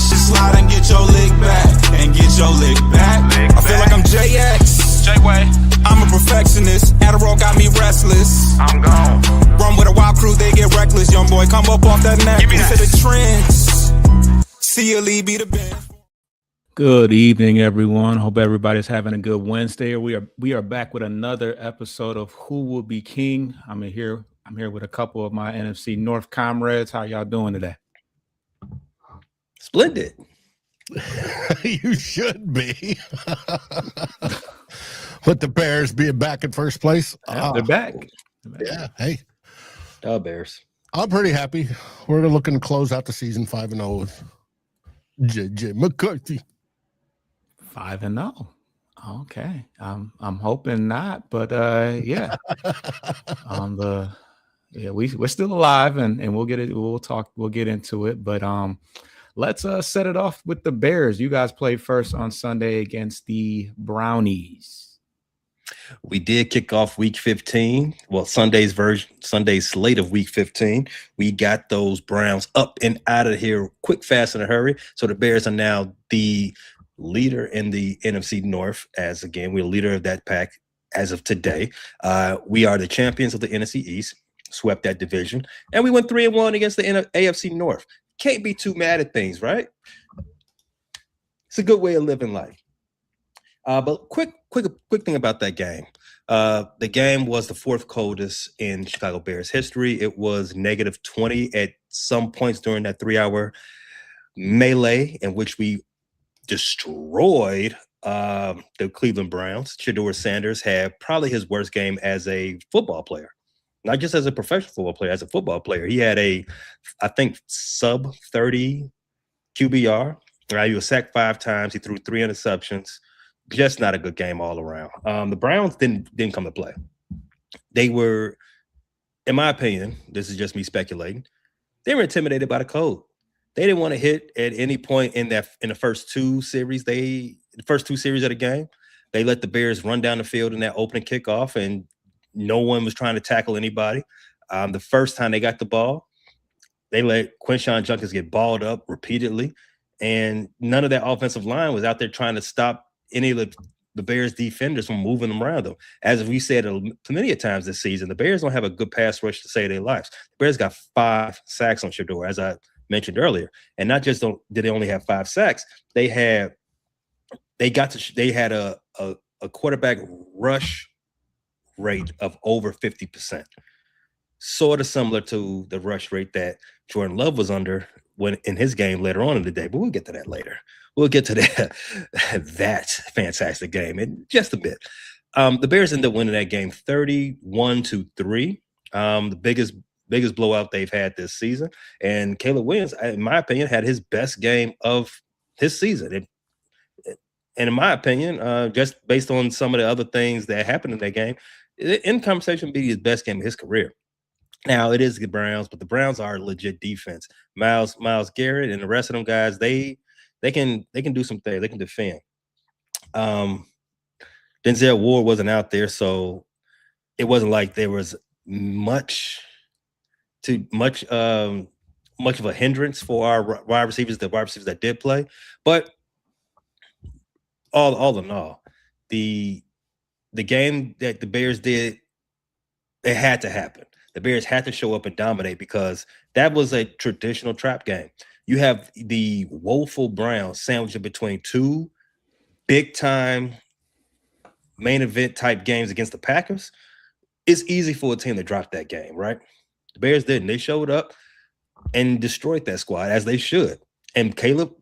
should slide and get your lick back. And get your lick back. I feel like I'm JX. J-Way. I'm a perfectionist. Adderall got me restless. I'm gone. Run with a wild crew, they get reckless. Young boy, come up off that necklace. To the trends. See you, Lee, be the band. Good evening, everyone. Hope everybody's having a good Wednesday. We are back with another episode of Who Will Be King. I'm here with a couple of my NFC North comrades. How y'all doing today? Splendid. You should be. With the Bears being back in first place. They're back. Yeah, hey. Bears. I'm pretty happy. We're looking to close out the season 5-0 with J.J. McCarthy. 5-0. Okay. I'm hoping not, but yeah. We're still alive and we'll get it. We'll get into it. But let's set it off with the Bears. You guys played first on Sunday against the Brownies. We did kick off week 15. Well, Sunday's slate of week 15. We got those Browns up and out of here quick, fast, in a hurry. So the Bears are now the leader in the NFC North, as again, we're the leader of that pack as of today. We are the champions of the NFC East, swept that division, and we went 3-1 against the AFC North. Can't be too mad at things, right? It's a good way of living life. But quick thing about that game. The game was the fourth coldest in Chicago Bears history. It was -20 at some points during that 3-hour melee in which we destroyed the Cleveland Browns. Shedeur Sanders had probably his worst game as a football player, not just as a professional football player, as a football player. He had I think, sub 30 QBR. Right? He was sacked 5 times. He threw 3 interceptions. Just not a good game all around. The Browns didn't come to play. They were, in my opinion, this is just me speculating, they were intimidated by the code. They didn't want to hit at any point in the first two series. of the game. They let the Bears run down the field in that opening kickoff, and no one was trying to tackle anybody. The first time they got the ball, they let Quinshon Judkins get balled up repeatedly, and none of that offensive line was out there trying to stop any of the Bears defenders from moving them around them. As we said many times this season, the Bears don't have a good pass rush to save their lives. The Bears got 5 sacks on Shedeur, as I mentioned earlier. And not just did they only have 5 sacks, they had a quarterback rush rate of over 50%. Sort of similar to the rush rate that Jordan Love was under when in his game later on in the day, but we'll get to that later. We'll get to that fantastic game in just a bit. The Bears ended up winning that game 31-3. The biggest blowout they've had this season. And Caleb Williams, in my opinion, had his best game of his season. And in my opinion, just based on some of the other things that happened in that game, in conversation, be his best game of his career. Now, it is the Browns, but the Browns are a legit defense. Myles Garrett and the rest of them guys, they can do some things. They can defend. Denzel Ward wasn't out there, so it wasn't like there was much of a hindrance for our wide receivers, the wide receivers that did play. But all in all, the game that the Bears did, it had to happen. The Bears had to show up and dominate because that was a traditional trap game. You have the woeful Browns sandwiched between 2 big-time main event type games against the Packers. It's easy for a team to drop that game, right? The Bears didn't. They showed up and destroyed that squad, as they should. And Caleb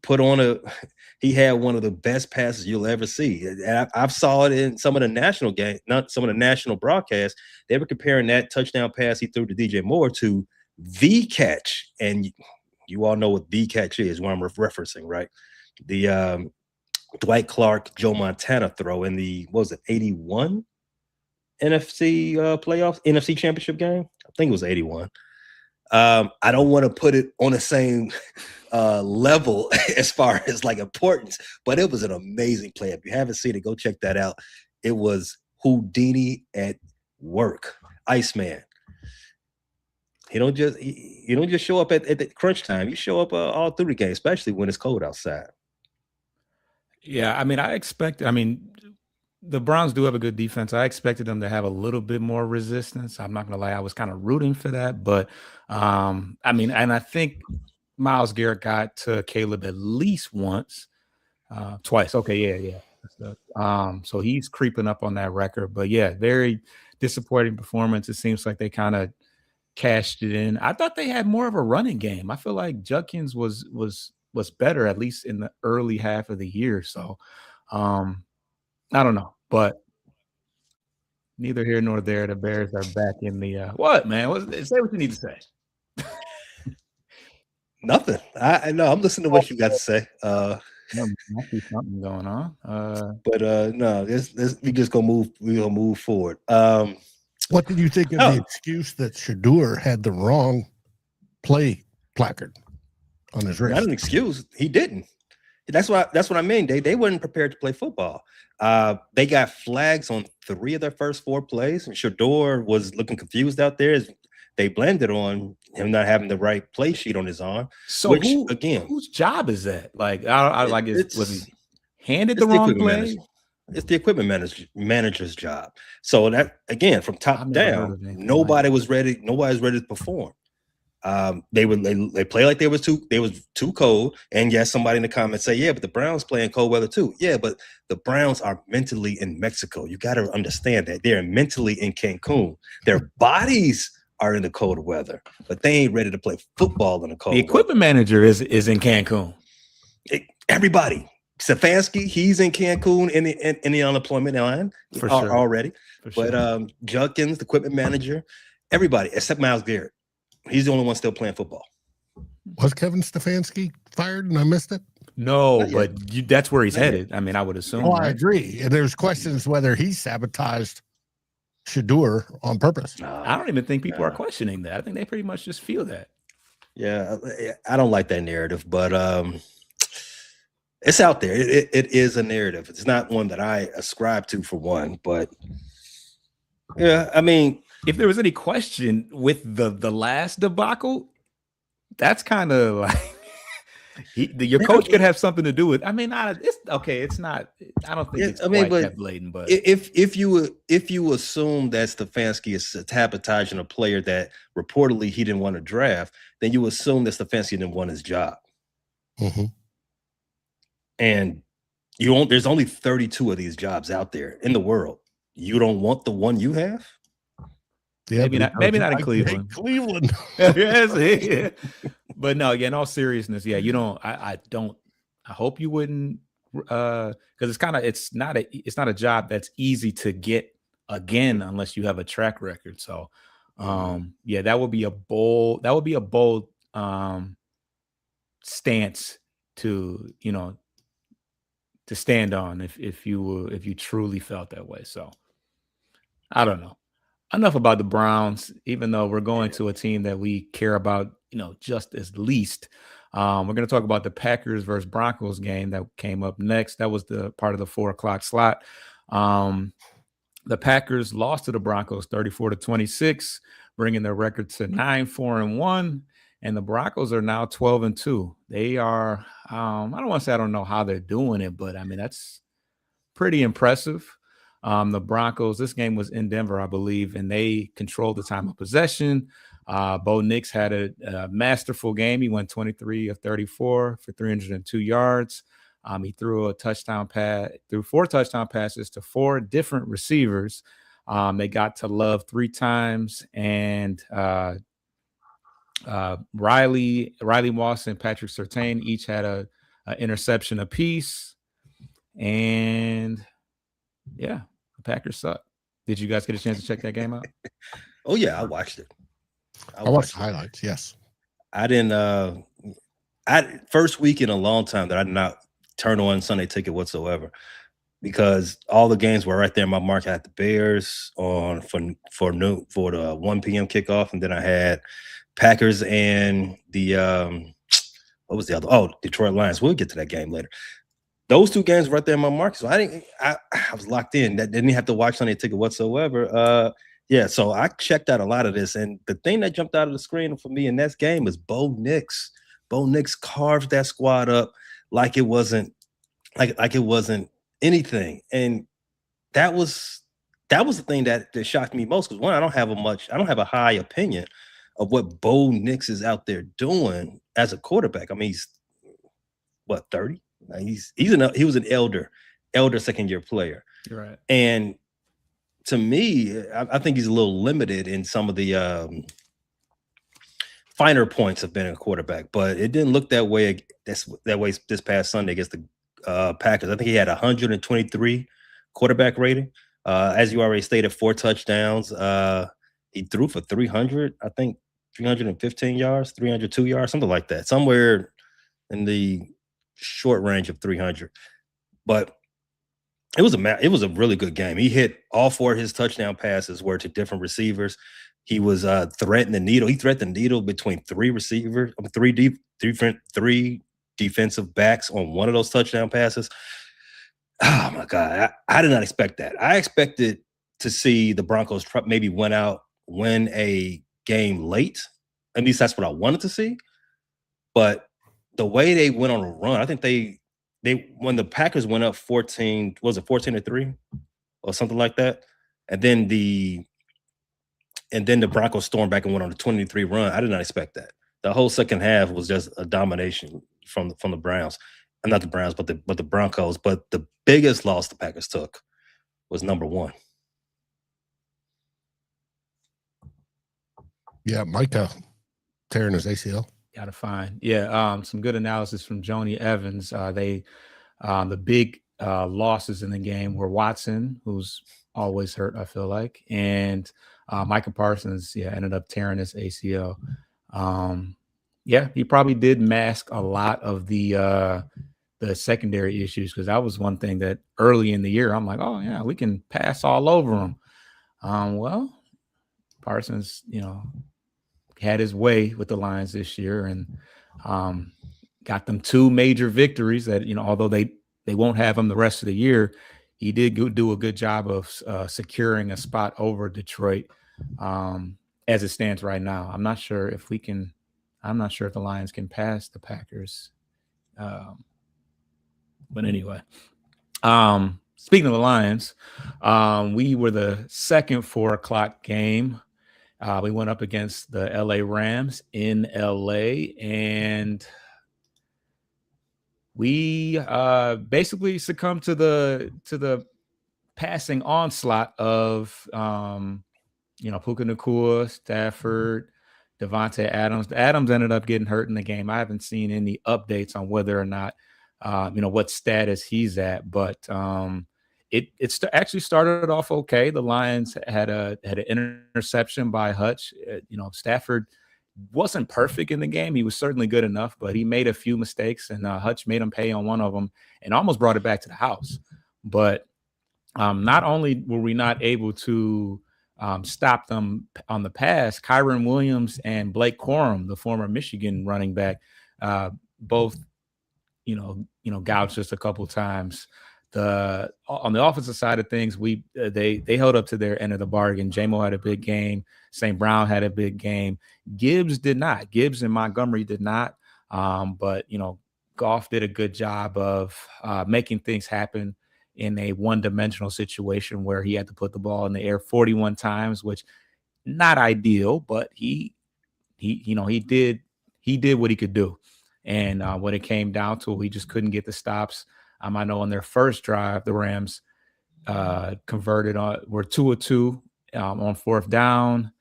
he had one of the best passes you'll ever see. And I've saw it in some of the national games, not some of the national broadcasts. They were comparing that touchdown pass he threw to DJ Moore to the catch. And you all know what the catch is, what I'm referencing, right? The Dwight Clark, Joe Montana throw in the, 81 NFC playoffs, NFC championship game? I think it was 81. I don't want to put it on the same level as far as like importance, but it was an amazing play. If you haven't seen it, go check that out. It was Houdini at work. Iceman. You don't just show up at the crunch time. You show up all through the game, especially when it's cold outside. Yeah, I mean, the Browns do have a good defense. I expected them to have a little bit more resistance. I'm not gonna lie, I was kind of rooting for that, but I mean, and I think Myles Garrett got to Caleb at least once, twice. Okay, yeah. So he's creeping up on that record, but yeah, very disappointing performance. It seems like they kind of cashed it in. I thought they had more of a running game. I feel like Judkins was better, at least in the early half of the year. So I don't know, but neither here nor there. The Bears are back in the what, man? Say what you need to say. Nothing. I know. I'm listening to what you got to say. I see something going on. But no, we just gonna move. We're gonna move forward. What did you think of the excuse that Shador had the wrong play placard on his wrist? Not an excuse. He didn't. That's what I mean. They weren't prepared to play football. They got flags on 3 of their first 4 plays, and Shador was looking confused out there. They blended on him not having the right play sheet on his arm. So whose job is that? Like, was he handed the wrong play? It's the equipment manager's job. So that, again, from top down, nobody was ready. Nobody's ready to perform. They play like they was too cold. And yes, somebody in the comments say, yeah, but the Browns play in cold weather too. Yeah, but the Browns are mentally in Mexico. You got to understand that they're mentally in Cancun. Their bodies are in the cold weather, but they ain't ready to play football in the cold. The equipment manager is in Cancun. Everybody. Stefanski, he's in Cancun in the unemployment line for sure already. But Judkins, the equipment manager, everybody except Myles Garrett. He's the only one still playing football. Was Kevin Stefanski fired and I missed it? No, but that's where he's headed. I mean, I would assume. Oh, right? I agree. And there's questions whether he sabotaged Shador on purpose. I don't even think people are questioning that. I think they pretty much just feel that. Yeah, I don't like that narrative, but it's out there. It is a narrative. It's not one that I ascribe to, for one, but yeah, I mean, if there was any question with the last debacle, that's kind of like your coach could have something to do with. I mean, it's okay. It's not. I don't think it's quite that blatant. But if you assume that Stefanski is sabotaging a player that reportedly he didn't want to draft, then you assume that Stefanski didn't want his job. Mm-hmm. And there's only 32 of these jobs out there in the world. You don't want the one you have? Yeah, maybe not in Cleveland. Cleveland. Yes, but no, in all seriousness, you don't. I hope you wouldn't, because it's not a job that's easy to get again unless you have a track record. So, that would be a bold stance to stand on if you truly felt that way. So, I don't know. Enough about the Browns, even though we're going to a team that we care about, just as least. We're going to talk about the Packers versus Broncos game that came up next. That was the part of the 4:00 slot. The Packers lost to the Broncos 34-26, bringing their record to 9-4-1. And the Broncos are now 12-2. They are, I don't want to say I don't know how they're doing it, but I mean, that's pretty impressive. The Broncos, this game was in Denver, I believe, and they controlled the time of possession. Bo Nix had a masterful game. He went 23 of 34 for 302 yards. He threw 4 touchdown passes to 4 different receivers. They got to Love 3 times, and Riley Moss and Patrick Surtain each had a interception apiece. And the Packers suck. Did you guys get a chance to check that game out? Oh yeah, I watched it. I watched the highlights. Yes, I didn't. First week in a long time that I did not turn on Sunday Ticket whatsoever, because all the games were right there in my market. I had the Bears on for the 1 p.m. kickoff, and then I had Packers and the what was the other? Oh, Detroit Lions. We'll get to that game later. Those 2 games were right there in my market, so I was locked in. That didn't have to watch Sunday Ticket whatsoever. Yeah, so I checked out a lot of this, and the thing that jumped out of the screen for me in that game was Bo Nix. Bo Nix carved that squad up like it wasn't like it wasn't anything, and that was the thing that shocked me most. Because one, I don't have a high opinion of what Bo Nix is out there doing as a quarterback. I mean, he's what 30? He was an elder second year player, Right. and to me, I think he's a little limited in some of the finer points of being a quarterback, but it didn't look that way. That way this past Sunday against the Packers. I think he had 123 quarterback rating. As you already stated, 4 touchdowns. He threw for 300, I think 315 yards, 302 yards, something like that, somewhere in the short range of 300. But it was a really good game. He hit all 4 of his touchdown passes were to different receivers. He was threading the needle. He threaded the needle between 3 receivers, 3 defensive backs on one of those touchdown passes. Oh my God. I did not expect that. I expected to see the Broncos maybe win a game late. At least that's what I wanted to see. But the way they went on a run, I think they when the Packers went up 14, was it 14-3 or something like that? And then the Broncos stormed back and went on a 23 run. I did not expect that. The whole second half was just a domination from the Browns. And not the Browns, but the Broncos. But the biggest loss the Packers took was number 1. Yeah, Micah tearing his ACL. Gotta find. Yeah, some good analysis from Joni Evans. The big losses in the game were Watson, who's always hurt, I feel like, and Micah Parsons, ended up tearing his ACL. He probably did mask a lot of the secondary issues, because that was one thing that early in the year I'm like, oh yeah, we can pass all over him. Well, Parsons, had his way with the Lions this year, and got them 2 major victories that, although they won't have him the rest of the year, he did do a good job of securing a spot over Detroit as it stands right now. I'm not sure if the Lions can pass the Packers. But anyway, speaking of the Lions, we were the second 4:00 game. We went up against the LA Rams in LA, and we basically succumbed to the passing onslaught of Puka Nacua, Stafford, Devontae Adams. Adams ended up getting hurt in the game. I haven't seen any updates on whether or not what status he's at, but it actually started off okay. The Lions had an interception by Hutch. Stafford wasn't perfect in the game. He was certainly good enough, but he made a few mistakes, and Hutch made him pay on one of them and almost brought it back to the house. But not only were we not able to stop them on the pass, Kyron Williams and Blake Corum, the former Michigan running back, both gouged us a couple times. On the offensive side of things, they held up to their end of the bargain. J-Mo had a big game. St. Brown had a big game. Gibbs did not. Gibbs and Montgomery did not. But Goff did a good job of making things happen in a one-dimensional situation where he had to put the ball in the air 41 times, which not ideal, but he did what he could do. And when it came down to it, we just couldn't get the stops. I know on their first drive, the Rams converted were 2 of 2 on 4th down.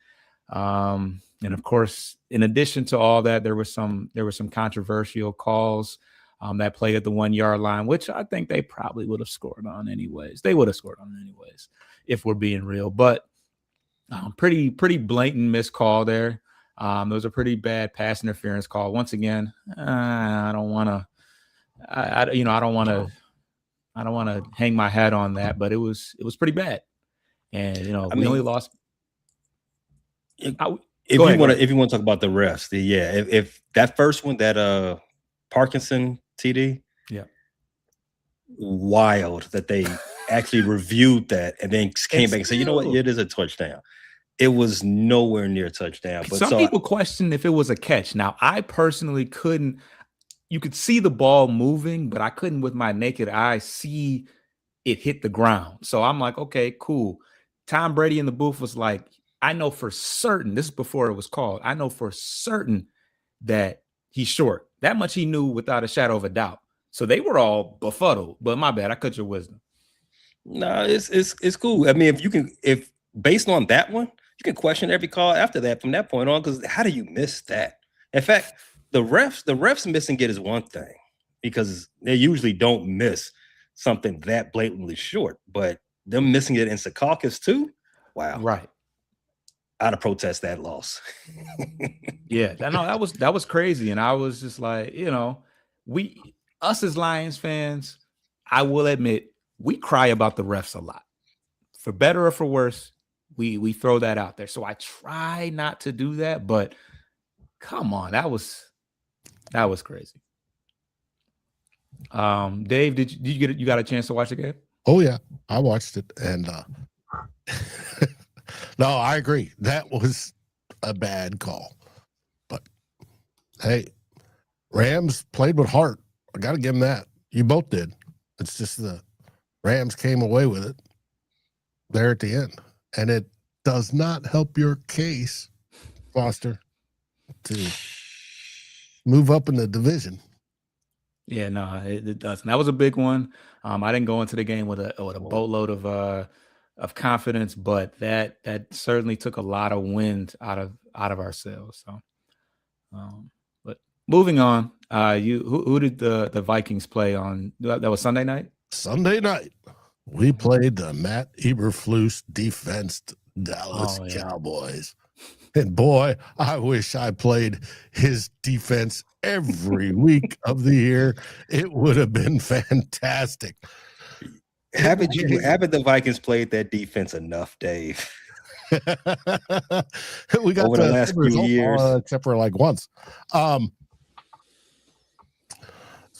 And of course, in addition to all that, there were some controversial calls that played at the 1-yard line, which I think they probably would have scored on anyways. They would have scored on anyways, if we're being real. But pretty blatant missed call there. It was a pretty bad pass interference call. Once again, I don't want to hang my hat on that, but it was pretty bad. And we only lost. If you want to talk about the refs, if that first one, that Parkinson TD, wild that they actually reviewed that and then came back and said, you know what, it is a touchdown. It was nowhere near a touchdown. But some people question if it was a catch. Now, I personally couldn't. You could see the ball moving, but I couldn't with my naked eye see it hit the ground. So I'm like, okay, cool. Tom Brady in the booth was like, I know for certain, this is before it was called, I know for certain that he's short. That much he knew without a shadow of a doubt. So they were all befuddled, but my bad, I cut your wisdom. No, it's cool. I mean, if based on that one, you can question every call after that from that point on, because how do you miss that? In fact, the refs missing it is one thing, because they usually don't miss something that blatantly short, but them missing it in Secaucus too. Wow. Right. I'd have protest that loss. Yeah, no, that was crazy. And I was just like, us as Lions fans, I will admit, we cry about the refs a lot. For better or for worse, we throw that out there. So I try not to do that, but come on, that was crazy. Dave, did you got a chance to watch the game? Oh yeah, I watched it, and no, I agree. That was a bad call. But hey, Rams played with heart. I got to give them that. You both did. It's just the Rams came away with it there at the end. And it does not help your case, Foster, to move up in the division. Yeah, no, it doesn't. That was a big one. I didn't go into the game with a boatload of confidence, but that certainly took a lot of wind out of ourselves. So, but moving on, who did the Vikings play on? That was Sunday night. Sunday night, we played the Matt Eberflus defense Dallas Cowboys. And boy, I wish I played his defense every week of the year. It would have been fantastic. Haven't the Vikings played that defense enough, Dave? We got over the last few years, except for like once.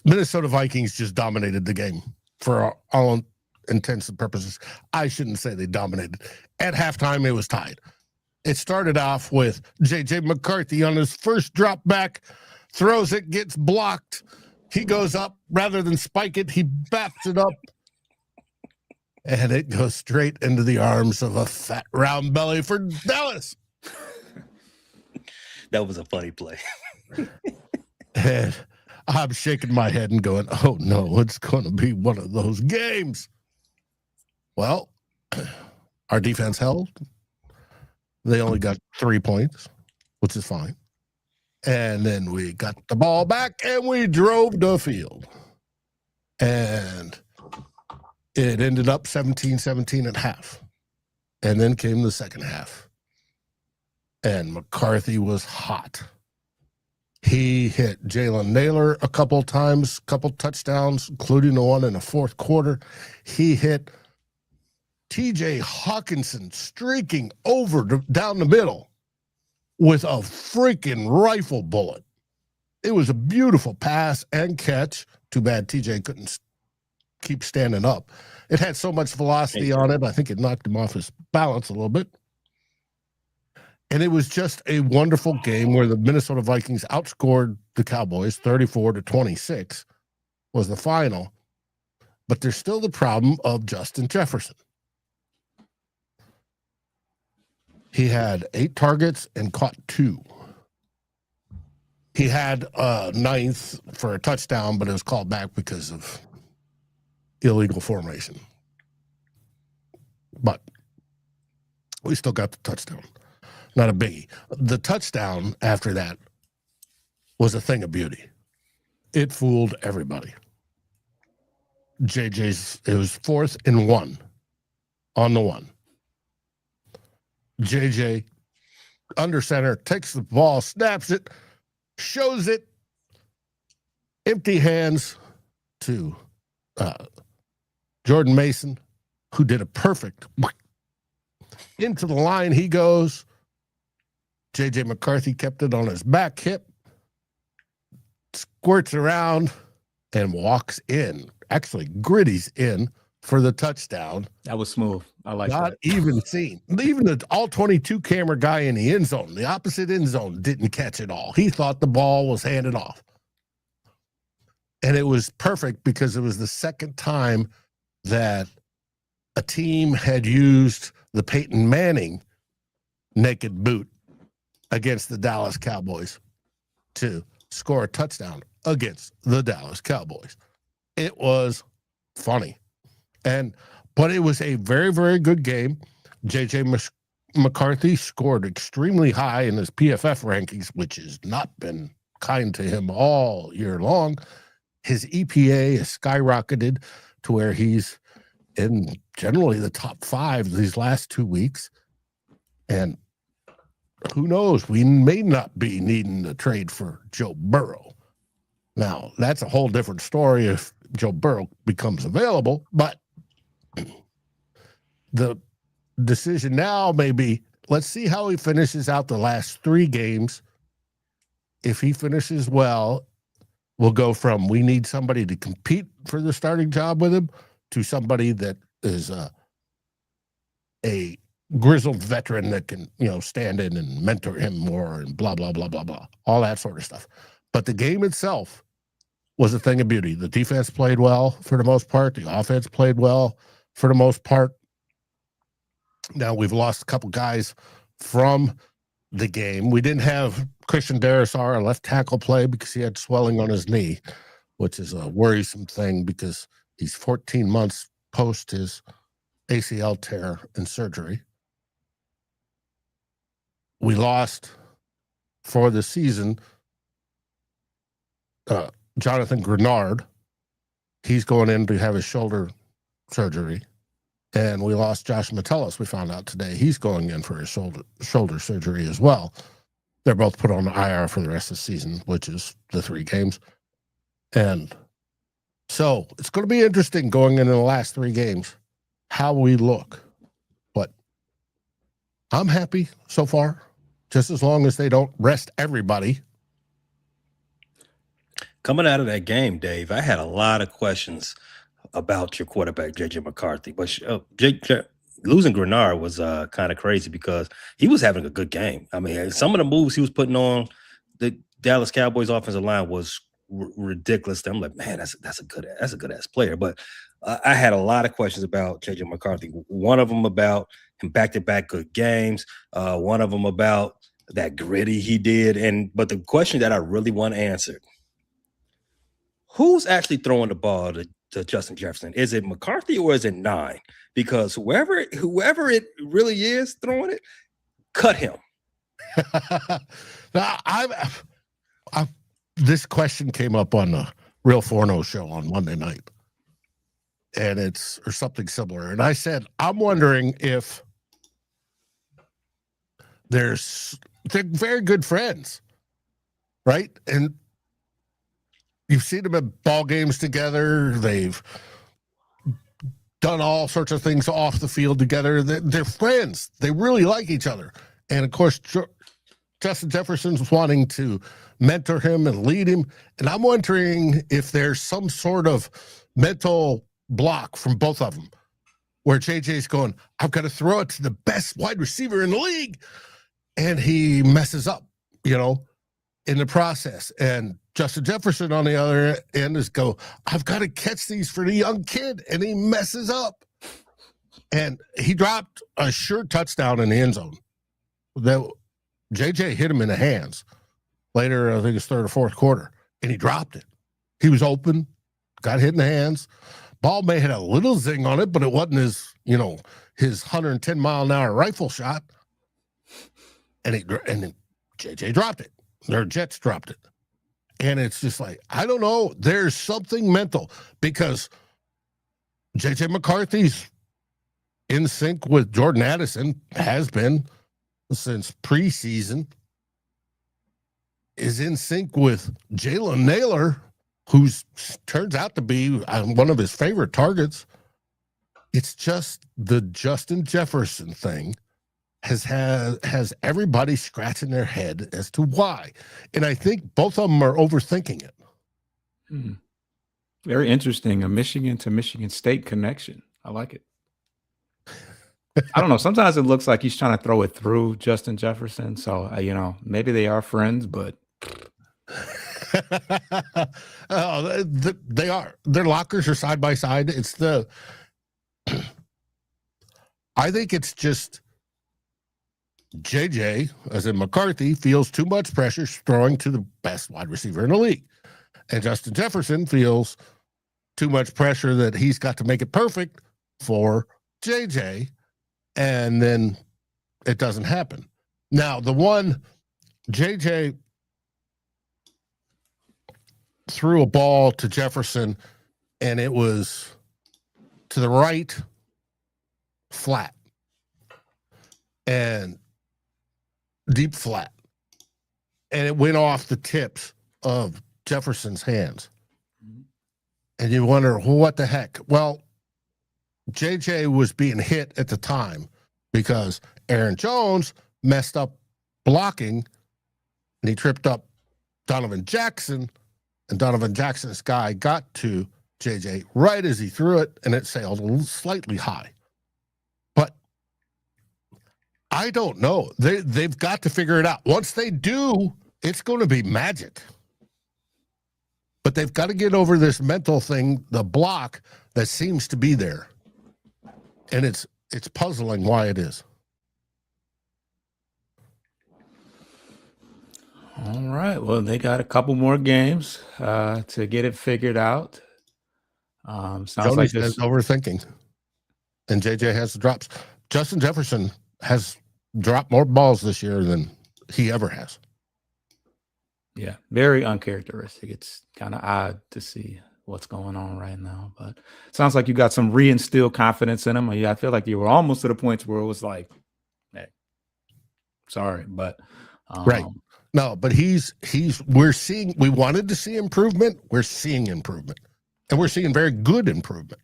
Minnesota Vikings just dominated the game for all intents and purposes. I shouldn't say they dominated. At halftime, it was tied. It started off with J.J. McCarthy on his first drop back, throws it, gets blocked. He goes up. Rather than spike it, he baps it up. And it goes straight into the arms of a fat round belly for Dallas. That was a funny play. And I'm shaking my head and going, oh no, it's going to be one of those games. Well, our defense held. They only got 3 points, which is fine. And then we got the ball back and we drove the field. And it ended up 17-17 at half. And then came the second half. And McCarthy was hot. He hit Jalen Naylor a couple times, couple touchdowns, including the one in the fourth quarter. He hit TJ Hawkinson streaking over down the middle with a freaking rifle bullet. It was a beautiful pass and catch. Too bad TJ couldn't keep standing up. It had so much velocity on it, I think it knocked him off his balance a little bit. And it was just a wonderful game where the Minnesota Vikings outscored the Cowboys 34-26 was the final. But there's still the problem of Justin Jefferson. He had 8 targets and caught 2. He had a 9th for a touchdown, but it was called back because of illegal formation. But we still got the touchdown. Not a biggie. The touchdown after that was a thing of beauty. It fooled everybody. It was 4th and 1 on the 1. JJ under center takes the ball, snaps it, shows it, empty hands to Jordan Mason, who did a perfect into the line. He goes. J.J. McCarthy kept it on his back hip, squirts around, and walks in. Actually, gritties in for the touchdown. That was smooth. I like Not that. even seen. Even the all 22 camera guy in the end zone, the opposite end zone, didn't catch it all. He thought the ball was handed off. And it was perfect because it was the second time that a team had used the Peyton Manning naked boot against the Dallas Cowboys to score a touchdown against the Dallas Cowboys. It was funny. But it was a very, very good game. J.J. McCarthy scored extremely high in his PFF rankings, which has not been kind to him all year long. His EPA has skyrocketed to where he's in generally the top 5 these last 2 weeks. And who knows, we may not be needing to trade for Joe Burrow. Now, that's a whole different story if Joe Burrow becomes available, but the decision now may be, let's see how he finishes out the last 3 games. If he finishes well, we'll go from we need somebody to compete for the starting job with him to somebody that is a grizzled veteran that can, stand in and mentor him more and blah, blah, blah, blah, blah, all that sort of stuff. But the game itself was a thing of beauty. The defense played well for the most part. The offense played well for the most part. Now we've lost a couple guys from the game. We didn't have Christian Darrisaw, our left tackle, play because he had swelling on his knee, which is a worrisome thing because he's 14 months post his ACL tear and surgery. We lost for the season Jonathan Grenard. He's going in to have his shoulder surgery. And we lost Josh Metellus, we found out today. He's going in for his shoulder surgery as well. They're both put on the IR for the rest of the season, which is the 3 games. And so it's going to be interesting going into the last 3 games, how we look. But I'm happy so far, just as long as they don't rest everybody. Coming out of that game, Dave, I had a lot of questions about your quarterback, J.J. McCarthy. But losing Grenard was kind of crazy because he was having a good game. I mean, some of the moves he was putting on the Dallas Cowboys offensive line was ridiculous. I'm like, man, that's a good ass player. But I had a lot of questions about J.J. McCarthy. One of them about him back-to-back good games. One of them about that gritty he did. But the question that I really want answered, who's actually throwing the ball to Justin Jefferson? Is it McCarthy or is it 9? Because whoever it really is throwing it, cut him. Now, this question came up on the Real Forno show on Monday night, and or something similar. And I said, I'm wondering if they're very good friends, right? And you've seen them at ball games together. They've done all sorts of things off the field together. They're friends. They really like each other. And, of course, Justin Jefferson's wanting to mentor him and lead him. And I'm wondering if there's some sort of mental block from both of them where JJ's going, I've got to throw it to the best wide receiver in the league. And he messes up, in the process. And Justin Jefferson on the other end is I've got to catch these for the young kid. And he messes up. And he dropped a sure touchdown in the end zone. That JJ hit him in the hands later, I think it's 3rd or 4th quarter, and he dropped it. He was open, got hit in the hands. Ball may have had a little zing on it, but it wasn't his 110-mile-an-hour rifle shot. And then JJ dropped it. Their Jets dropped it. And it's just like, I don't know. There's something mental because JJ McCarthy's in sync with Jordan Addison, has been since preseason, is in sync with Jalen Naylor, who turns out to be one of his favorite targets. It's just the Justin Jefferson thing has everybody scratching their head as to why. And I think both of them are overthinking it. Very interesting. A Michigan to Michigan State connection. I like it. I don't know. Sometimes it looks like he's trying to throw it through Justin Jefferson. So, maybe they are friends, but. They are. Their lockers are side by side. I think it's just JJ, as in McCarthy, feels too much pressure throwing to the best wide receiver in the league. And Justin Jefferson feels too much pressure that he's got to make it perfect for JJ. And then it doesn't happen. Now, the one JJ threw a ball to Jefferson, and it was to the right, flat, and deep flat. And it went off the tips of Jefferson's hands. And you wonder, well, what the heck? Well, JJ was being hit at the time because Aaron Jones messed up blocking, and he tripped up Donovan Jackson, and Donovan Jackson's guy got to JJ right as he threw it, and it sailed a little slightly high. But I don't know. They've got to figure it out. Once they do, it's going to be magic. But they've got to get over this mental thing, the block that seems to be there. And it's puzzling why it is. All right. Well, they got a couple more games to get it figured out. Sounds Jonas like has this. overthinking, and JJ has the drops. Justin Jefferson has dropped more balls this year than he ever has. Yeah, very uncharacteristic. It's kind of odd to see what's going on right now, but it sounds like you got some reinstilled confidence in him. I feel like you were almost to the point where it was like, hey, sorry, but right. No, but we wanted to see improvement. We're seeing improvement, and we're seeing very good improvement.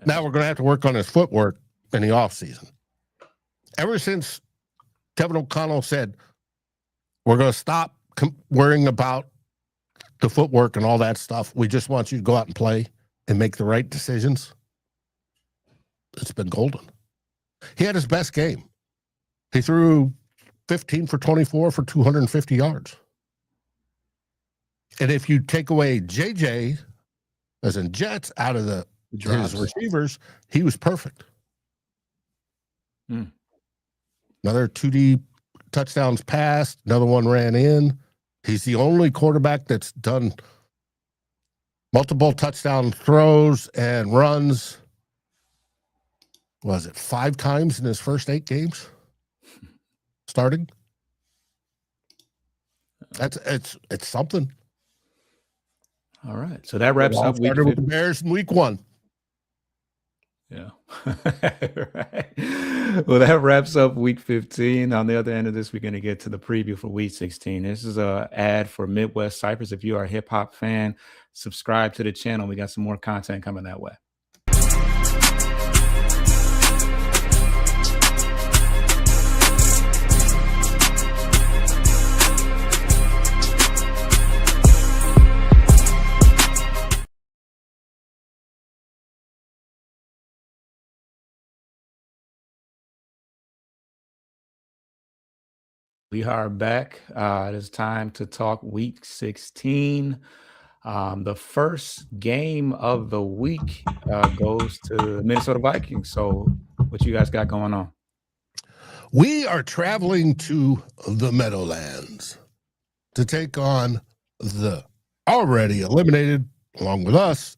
Now we're going to have to work on his footwork in the offseason. Ever since Kevin O'Connell said, we're going to stop worrying about the footwork and all that stuff. We just want you to go out and play and make the right decisions. It's been golden. He had his best game. He threw 15 for 24 for 250 yards. And if you take away JJ, as in Jets, out of his receivers, he was perfect. Another 2D touchdowns passed, another one ran in. He's the only quarterback that's done multiple touchdown throws and runs. Was it 5 times in his first 8 games? Starting. It's something. all right. So that wraps up week started with the Bears in week 1. Yeah. Right. Well, that wraps up week 15. On the other end of this, we're going to get to the preview for week 16. This is an ad for Midwest Cypress. If you are a hip hop fan, subscribe to the channel. We got some more content coming that way. We are back. It is time to talk week 16. The first game of the week goes to Minnesota Vikings. So what you guys got going on? We are traveling to the Meadowlands to take on the already eliminated, along with us,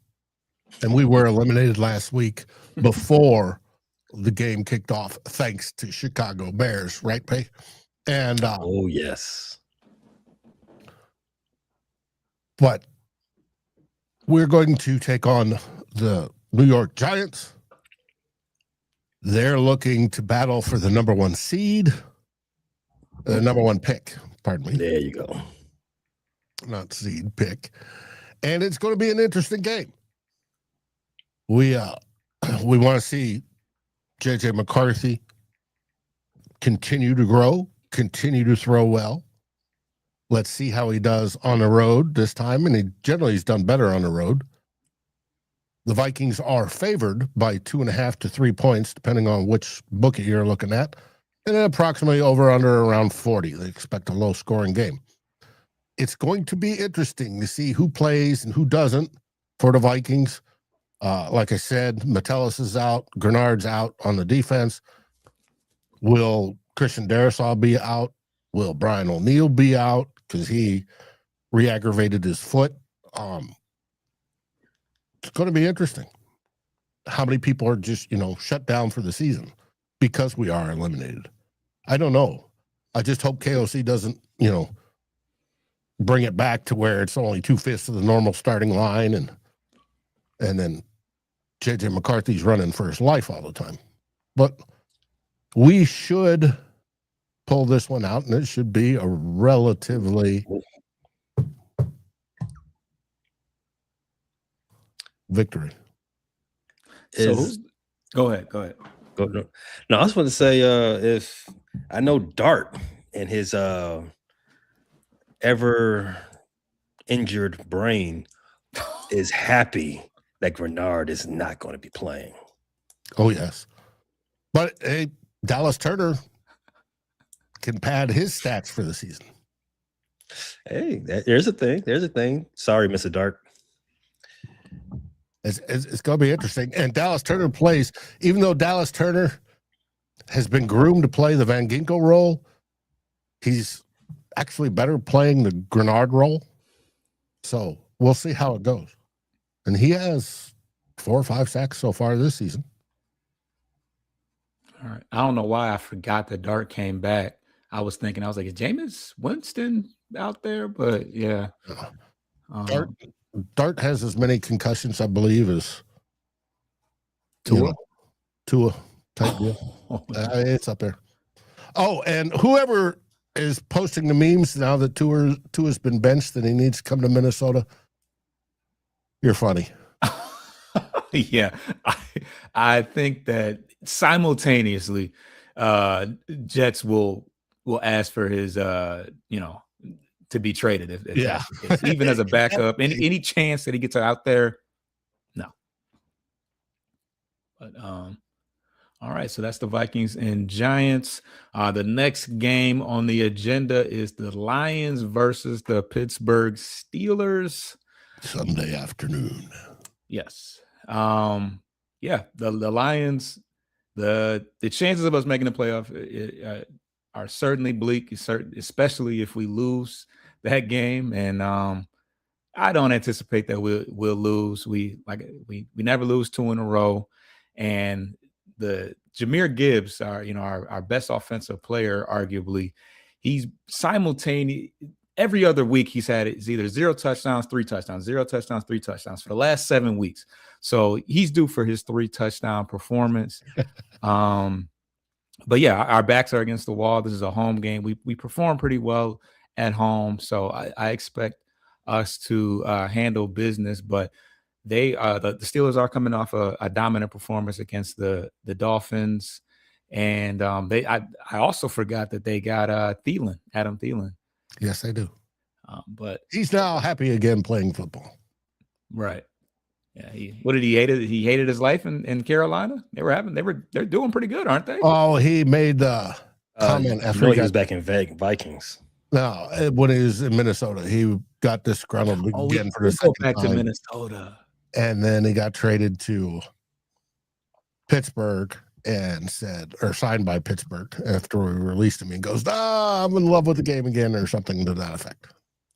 and we were eliminated last week before the game kicked off, thanks to Chicago Bears, right, Pay? And oh yes, but we're going to take on the New York Giants. They're looking to battle for the number 1 seed, the number 1 pick. Pardon me. There you go. Not seed, pick, and it's going to be an interesting game. We want to see JJ McCarthy continue to grow. Continue to throw well. Let's see how he does on the road this time. And he's done better on the road. The Vikings are favored by 2.5 to 3 points, depending on which bookie you're looking at, and approximately over under around 40. They expect a low scoring game. It's going to be interesting to see who plays and who doesn't for the Vikings. Like I said, Metellus is out, Grenard's out on the defense. Will Christian Darrisaw be out? Will Brian O'Neill be out because he re-aggravated his foot? It's going to be interesting. How many people are just, shut down for the season because we are eliminated? I don't know. I just hope KOC doesn't, bring it back to where it's only 2/5 of the normal starting line and then JJ McCarthy's running for his life all the time. But we should pull this one out, and it should be a relatively victory. Go ahead. No, I just want to say, if I know Dart and his ever injured brain is happy that Grenard is not going to be playing. Oh, yes. But hey, Dallas Turner can pad his stats for the season. Hey, there's a thing. Sorry, Mr. Dart. It's going to be interesting. And Dallas Turner plays, even though Dallas Turner has been groomed to play the Van Ginkel role, he's actually better playing the Grenard role. So we'll see how it goes. And he has 4 or 5 sacks so far this season. All right. I don't know why I forgot that Dart came back. I was like, is Jameis Winston out there? But yeah. Dart has as many concussions, I believe, as Tua type deal. It's up there. Oh, and whoever is posting the memes now that Tua's been benched and he needs to come to Minnesota, you're funny. Yeah, I think that simultaneously, Jets will ask for his, to be traded if that's the case. Even as a backup. Any chance that he gets out there, no. But all right, so that's the Vikings and Giants. The next game on the agenda is the Lions versus the Pittsburgh Steelers. Sunday afternoon. Yes. The Lions, the chances of us making the playoff are certainly bleak, especially if we lose that game. And I don't anticipate that we'll lose. We never lose 2 in a row. And the Jahmyr Gibbs, our best offensive player, arguably, he's simultaneous. Every other week he's had it's either 0 touchdowns, 3 touchdowns, 0 touchdowns, 3 touchdowns for the last 7 weeks. So he's due for his 3 touchdown performance. But yeah, our backs are against the wall. This is a home game. We perform pretty well at home, so I expect us to handle business. But the Steelers are coming off a dominant performance against the Dolphins, and I also forgot that they got Adam Thielen. Yes, they do. But he's now happy again playing football. Right. Yeah. He hated his life in Carolina. They're doing pretty good, aren't they? Oh, he made the comment after he was back in Vikings. No, when he was in Minnesota, he got disgruntled again for the second time. Back to Minnesota. And then he got traded to Pittsburgh and signed by Pittsburgh after we released him. He goes, I'm in love with the game again, or something to that effect.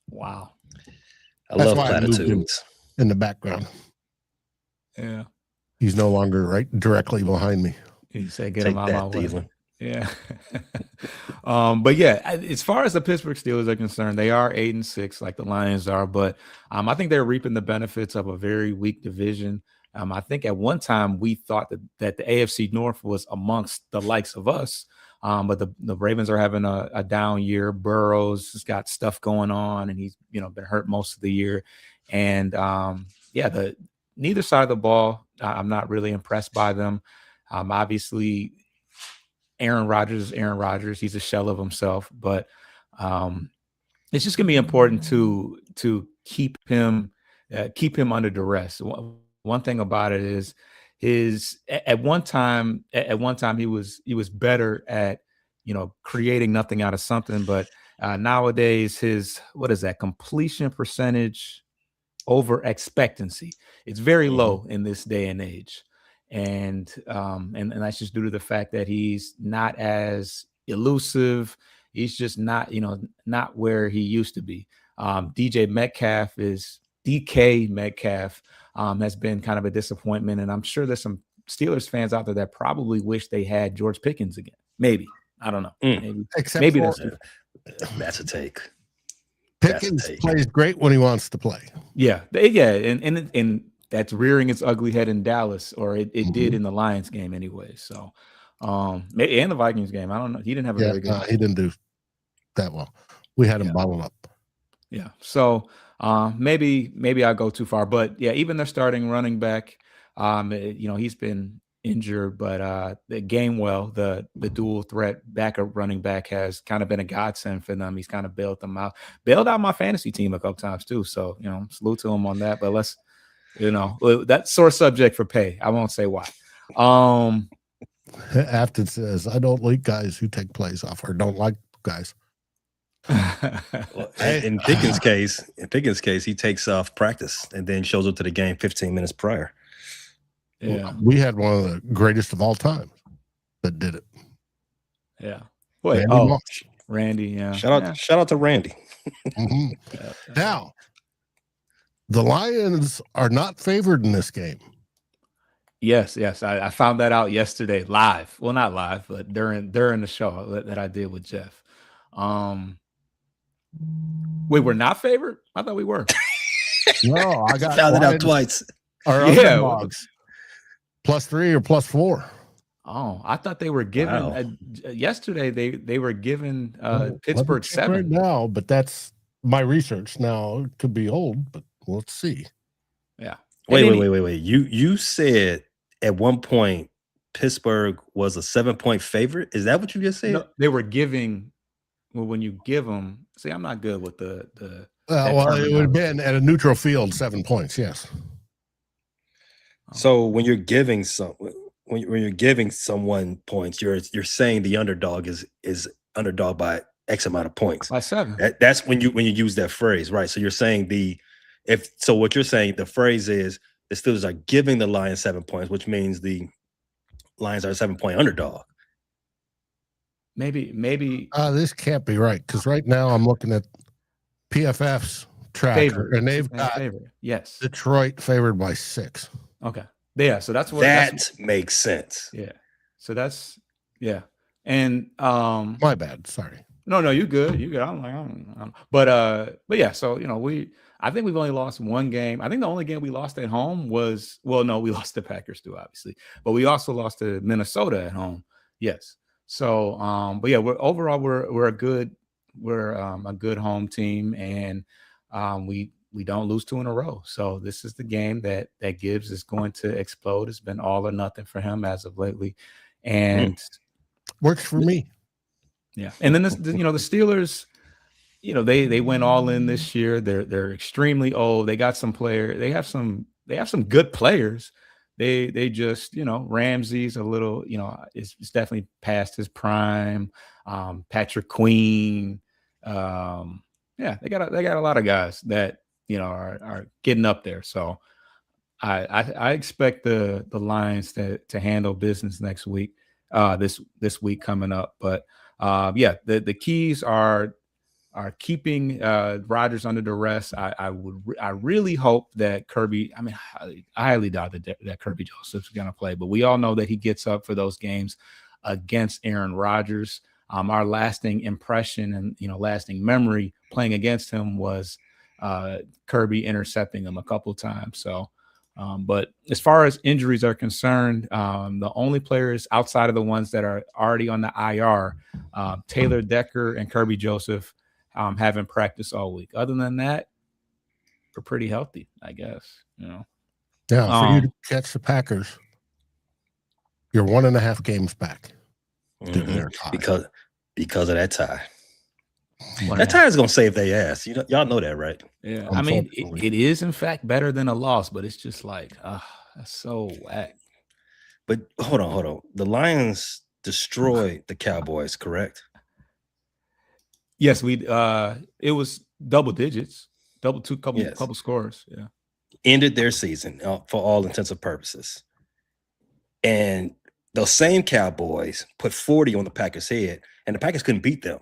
Wow. That's love platitudes in the background. Yeah. He's no longer right directly behind me. You say get him out of my way. Yeah. But yeah, as far as the Pittsburgh Steelers are concerned, they are 8-6 like the Lions are, but I think they're reaping the benefits of a very weak division. I think at one time we thought that the AFC North was amongst the likes of us, but the Ravens are having a down year. Burrows has got stuff going on, and he's been hurt most of the year. And neither side of the ball, I'm not really impressed by them. Obviously, Aaron Rodgers is Aaron Rodgers. He's a shell of himself, but it's just going to be important to keep him under duress. one thing about it is at one time he was better at, creating nothing out of something, but nowadays his, what is that, completion percentage over expectancy, it's very low in this day and age. And that's just due to the fact that he's not as elusive. He's just not, not where he used to be. DK Metcalf has been kind of a disappointment, and I'm sure there's some Steelers fans out there that probably wish they had George Pickens again. Maybe, I don't know. Maybe that's a take. Pickens plays great when he wants to play. Yeah, and that's rearing its ugly head in Dallas, or it did in the Lions game anyway. So, and the Vikings game, I don't know. He didn't have a very good. He didn't do that well. We had him bottled up. Yeah. So maybe I go too far, but yeah, even their starting running back, he's been injured, but the Gainwell, the dual threat backup running back, has kind of been a godsend for them. He's kind of bailed out my fantasy team a couple times too. So, salute to him on that, but let's, that's sore subject for pay. I won't say why. Afton says, I don't like guys who take plays off, or don't like guys. Well, in Pickens' case, he takes off practice and then shows up to the game 15 minutes prior. Yeah, we had one of the greatest of all time that did it. Yeah. Wait. Randy. Yeah. Shout out to Randy. Now, the Lions are not favored in this game. Yes. I found that out yesterday live. Well, not live, but during the show that I did with Jeff. We were not favored? I thought we were. No, I got found it out twice. Underdogs. +3 or +4. Oh, I thought they were given yesterday. They were given Pittsburgh 7 right now, but that's my research. Now it could be old, but let's see. Yeah. Wait. You said at one point Pittsburgh was a 7-point favorite. Is that what you just said? No, they were giving. Well, when you give them, see, I'm not good with the. It would have been at a neutral field 7 points. Yes. So when you're giving someone points, you're saying the underdog is underdog by X amount of points. By 7. That's when you use that phrase, right? So you're saying what you're saying, the phrase is the Steelers are giving the Lions 7 points, which means the Lions are a 7-point underdog. Maybe this can't be right, because right now I'm looking at PFF's tracker, and they've got Detroit favored by 6. Okay. Yeah, so that's what makes sense. Yeah. So that's and my bad. Sorry. No, you good. You good. I'm like, but yeah. So I think we've only lost one game. I think the only game we lost at home was we lost to Packers too, obviously, but we also lost to Minnesota at home. Yes. So but yeah, we're a good home team, and we don't lose 2 in a row. So this is the game that Gibbs is going to explode. It's been all or nothing for him as of lately, and works for me. Yeah, and then the Steelers, they went all in this year. They're extremely old. They got some players. They have some good players. They just Ramsey's a little it's definitely past his prime. Patrick Queen. They got a lot of guys that are getting up there. So I expect the Lions to handle business next week, this week coming up. But the keys are keeping Rodgers under duress. I really hope that Kirby. I mean, I highly doubt that Kirby Joseph's going to play, but we all know that he gets up for those games against Aaron Rodgers. Our lasting impression and lasting memory playing against him was Kirby intercepting him a couple times. So, but as far as injuries are concerned, the only players outside of the ones that are already on the IR, Taylor Decker and Kirby Joseph, haven't practiced all week. Other than that, we're pretty healthy, I guess. Yeah, for you to catch the Packers, you're 1.5 games back. Because of that tie. That tire's gonna save their ass. Y'all know that, right? Yeah, I mean, it is in fact better than a loss, but it's just like, that's so whack. But hold on. The Lions destroyed the Cowboys, correct? Yes, it was double digits, couple scores. Yeah, ended their season for all intents and purposes. And those same Cowboys put 40 on the Packers' head, and the Packers couldn't beat them.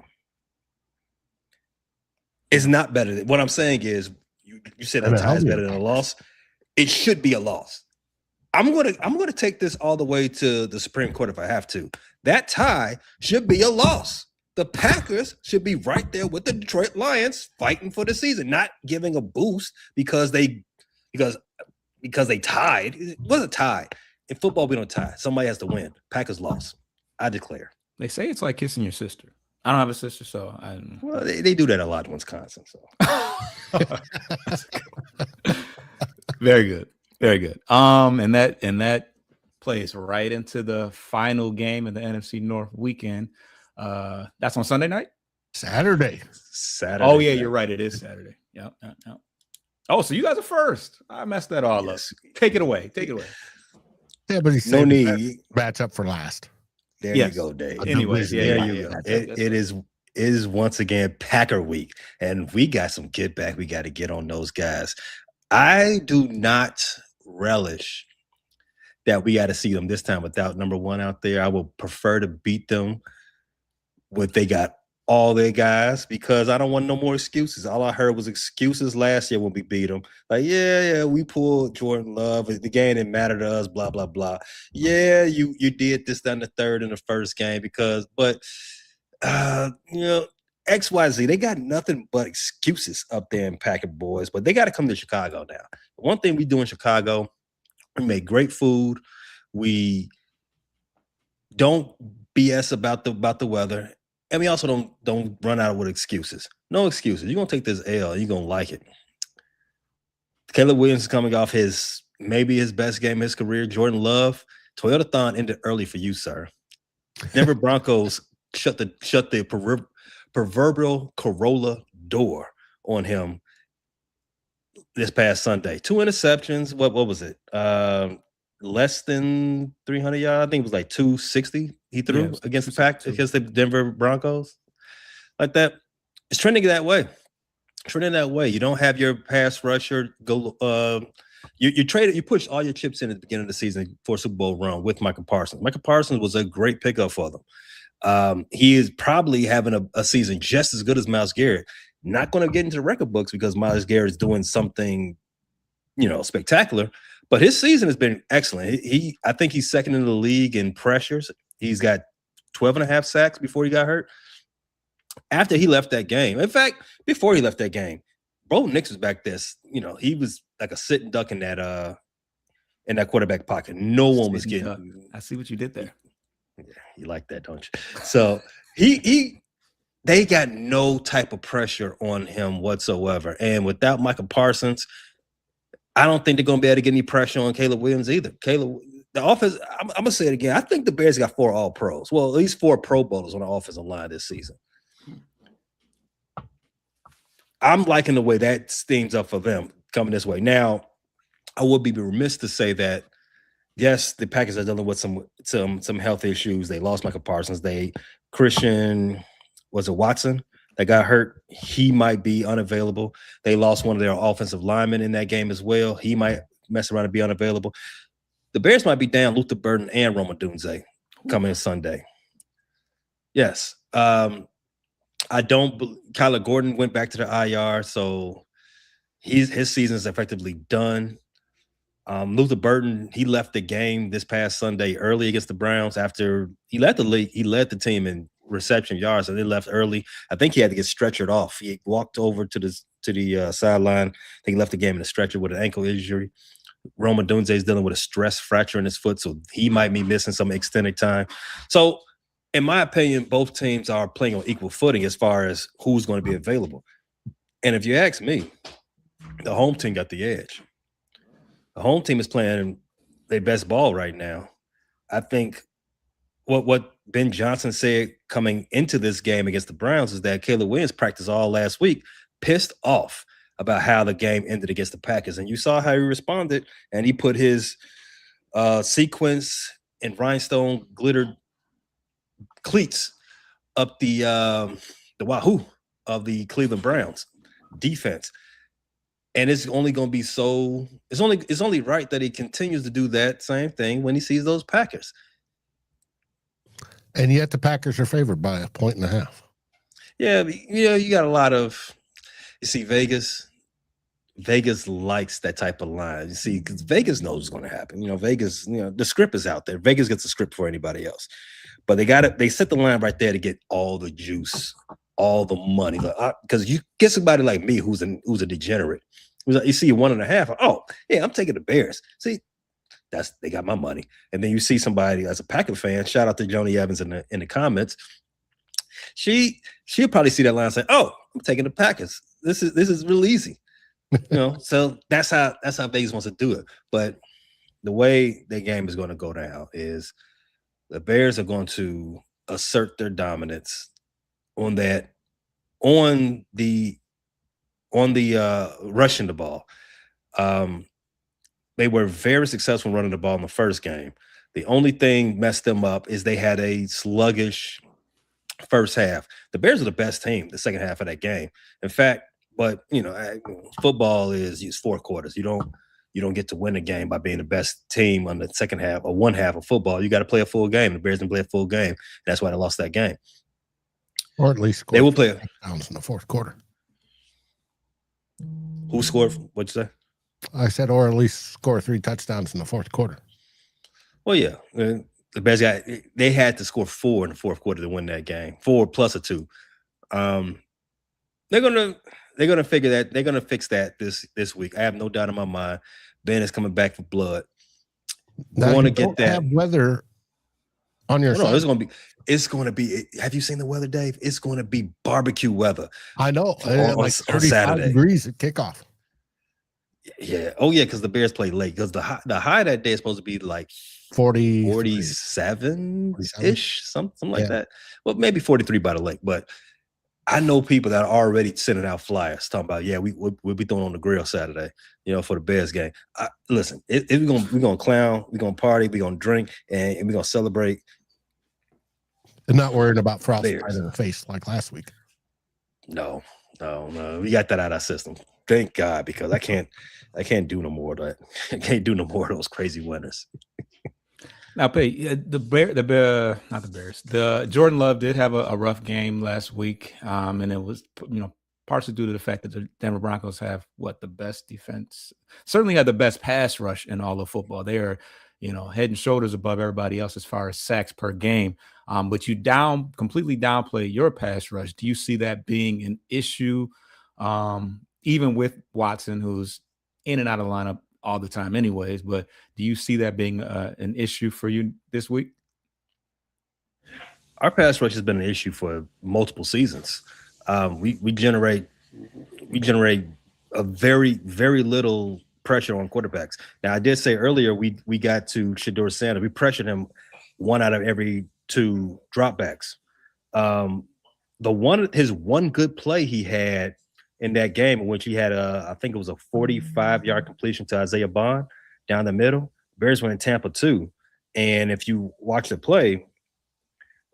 It's not better. What I'm saying is, you said a tie is better than a loss. It should be a loss. I'm gonna take this all the way to the Supreme Court if I have to. That tie should be a loss. The Packers should be right there with the Detroit Lions fighting for the season, not giving a boost because they tied. It was a tie. In football, we don't tie. Somebody has to win. Packers lost. I declare. They say it's like kissing your sister. I don't have a sister, so well, they do that a lot in Wisconsin. So very good. Very good. And that plays right into the final game of the NFC North weekend. That's on Sunday night? Saturday. Oh, yeah, you're right. It is Saturday. Yep. Oh, so you guys are first. I messed that all up. Take it away. Yeah, but he's no need. Match up for last. There you go, Dave. Anyway, there you go. It is once again Packer week, and we got some get back. We got to get on those guys. I do not relish that we got to see them this time without number one out there. I would prefer to beat them with they got all their guys because I don't want no more excuses. All I heard was excuses last year when we beat them. Like, yeah, we pulled Jordan Love. The game didn't matter to us, blah, blah, blah. Yeah, you did this, that, and the third in the first game but XYZ, they got nothing but excuses up there in Packer boys, but they got to come to Chicago now. One thing we do in Chicago, we make great food. We don't BS about the weather. And we also don't run out with excuses. No excuses. You're going to take this L. You're going to like it. Caleb Williams is coming off maybe his best game of his career. Jordan Love, Toyotathon ended early for you, sir. Denver Broncos shut the proverbial Corolla door on him this past Sunday. 2 interceptions. What was it? Less than 300 yards. I think it was like 260 he threw against the Denver Broncos. Like that. It's trending that way. You don't have your pass rusher go. You push all your chips in at the beginning of the season for a Super Bowl run with Michael Parsons. Michael Parsons was a great pickup for them. He is probably having a season just as good as Myles Garrett. Not going to get into the record books because Myles Garrett is doing something, spectacular. But his season has been excellent. I think he's second in the league in pressures. He's got 12 and a half sacks before he got hurt. After he left that game, in fact, before he left that game, Bo Nix was back there. He was like a sitting duck in that quarterback pocket. No one was getting. I see what you did there. Yeah, you like that, don't you? So they got no type of pressure on him whatsoever. And without Michael Parsons, I don't think they're going to be able to get any pressure on Caleb Williams either. The offense, I'm going to say it again. I think the Bears got 4 All-Pros. Well, at least 4 Pro Bowlers on the offensive line this season. I'm liking the way that steams up for them coming this way. Now, I would be remiss to say that, yes, the Packers are dealing with some health issues. They lost Michael Parsons. Christian, was it Watson, that got hurt? He might be unavailable. They lost one of their offensive linemen in that game as well. He might mess around and be unavailable. The Bears might be down Luther Burden and Roma Dunze coming Sunday. Yes. Kyler Gordon went back to the IR, so his season is effectively done. Luther Burden, he left the game this past Sunday early against the Browns after he led the league. He led the team in reception yards, and they left early. I think he had to get stretchered off. He walked over to the sideline. I think he left the game in a stretcher with an ankle injury. Roma Dunze is dealing with a stress fracture in his foot, so he might be missing some extended time. So, in my opinion, both teams are playing on equal footing as far as who's going to be available. And if you ask me, the home team got the edge. The home team is playing their best ball right now. I think what Ben Johnson said coming into this game against the Browns is that Caleb Williams practiced all last week, pissed off about how the game ended against the Packers. And you saw how he responded, and he put his sequence and rhinestone glittered cleats up the wahoo of the Cleveland Browns defense. And it's only going to be it's only right that he continues to do that same thing when he sees those Packers. And yet the Packers are favored by 1.5 points. Yeah, you got a lot of, you see, Vegas likes that type of line. You see, because Vegas knows what's going to happen. Vegas, the script is out there. Vegas gets the script for anybody else. But they set the line right there to get all the juice, all the money. Because you get somebody like me who's a degenerate. You see 1.5. Oh, yeah, I'm taking the Bears. See, they got my money. And then you see somebody as a Packer fan, shout out to Joni Evans in the comments. She'll probably see that line and say, "Oh, I'm taking the Packers. This is real easy." So that's how Vegas wants to do it. But the way the game is going to go down is the Bears are going to assert their dominance on the rushing the ball. They were very successful running the ball in the first game. The only thing messed them up is they had a sluggish first half. The Bears are the best team the second half of that game. In fact, but football is 4 quarters. You don't get to win a game by being the best team on the second half or one half of football. You got to play a full game. The Bears didn't play a full game. That's why they lost that game. Or at least they will play touchdowns in the fourth quarter. Who scored? What'd you say? I said, or at least score 3 touchdowns in the fourth quarter. Well, yeah. The Bears they had to score 4 in the fourth quarter to win that game. 4 plus a 2. They're gonna figure that. They're gonna fix that this week. I have no doubt in my mind. Ben is coming back for blood. I want to get that. Have weather on your side. No, it's going to be. Have you seen the weather, Dave? It's going to be barbecue weather. I know. Like 35 degrees at kickoff. Yeah. Oh, yeah, because the Bears play late. Because the high that day is supposed to be like 47-ish, something like that. Well, maybe 43 by the lake. But I know people that are already sending out flyers talking about, we'll be throwing on the grill Saturday, for the Bears game. Listen, we're gonna clown, we're gonna party, we're gonna drink, and we're gonna celebrate. And not worrying about frostbite in the face like last week. No. We got that out of our system. Thank God, because I can't do no more of that. I can't do no more of those crazy winners. Now, the Jordan Love did have a rough game last week, and it was partially due to the fact that the Denver Broncos have the best defense, certainly had the best pass rush in all of football. They are head and shoulders above everybody else as far as sacks per game. But you completely downplay your pass rush. Do you see that being an issue, even with Watson, who's in and out of the lineup all the time anyways, but do you see that being an issue for you this week? Our pass rush has been an issue for multiple seasons. We generate a very, very little pressure on quarterbacks. Now, I did say earlier we got to Shedeur Sanders. We pressured him 1 out of every 2 dropbacks. His one good play he had in that game, in which he had I think it was a 45-yard completion to Isaiah Bond down the middle. Bears were in Tampa too, and if you watch the play,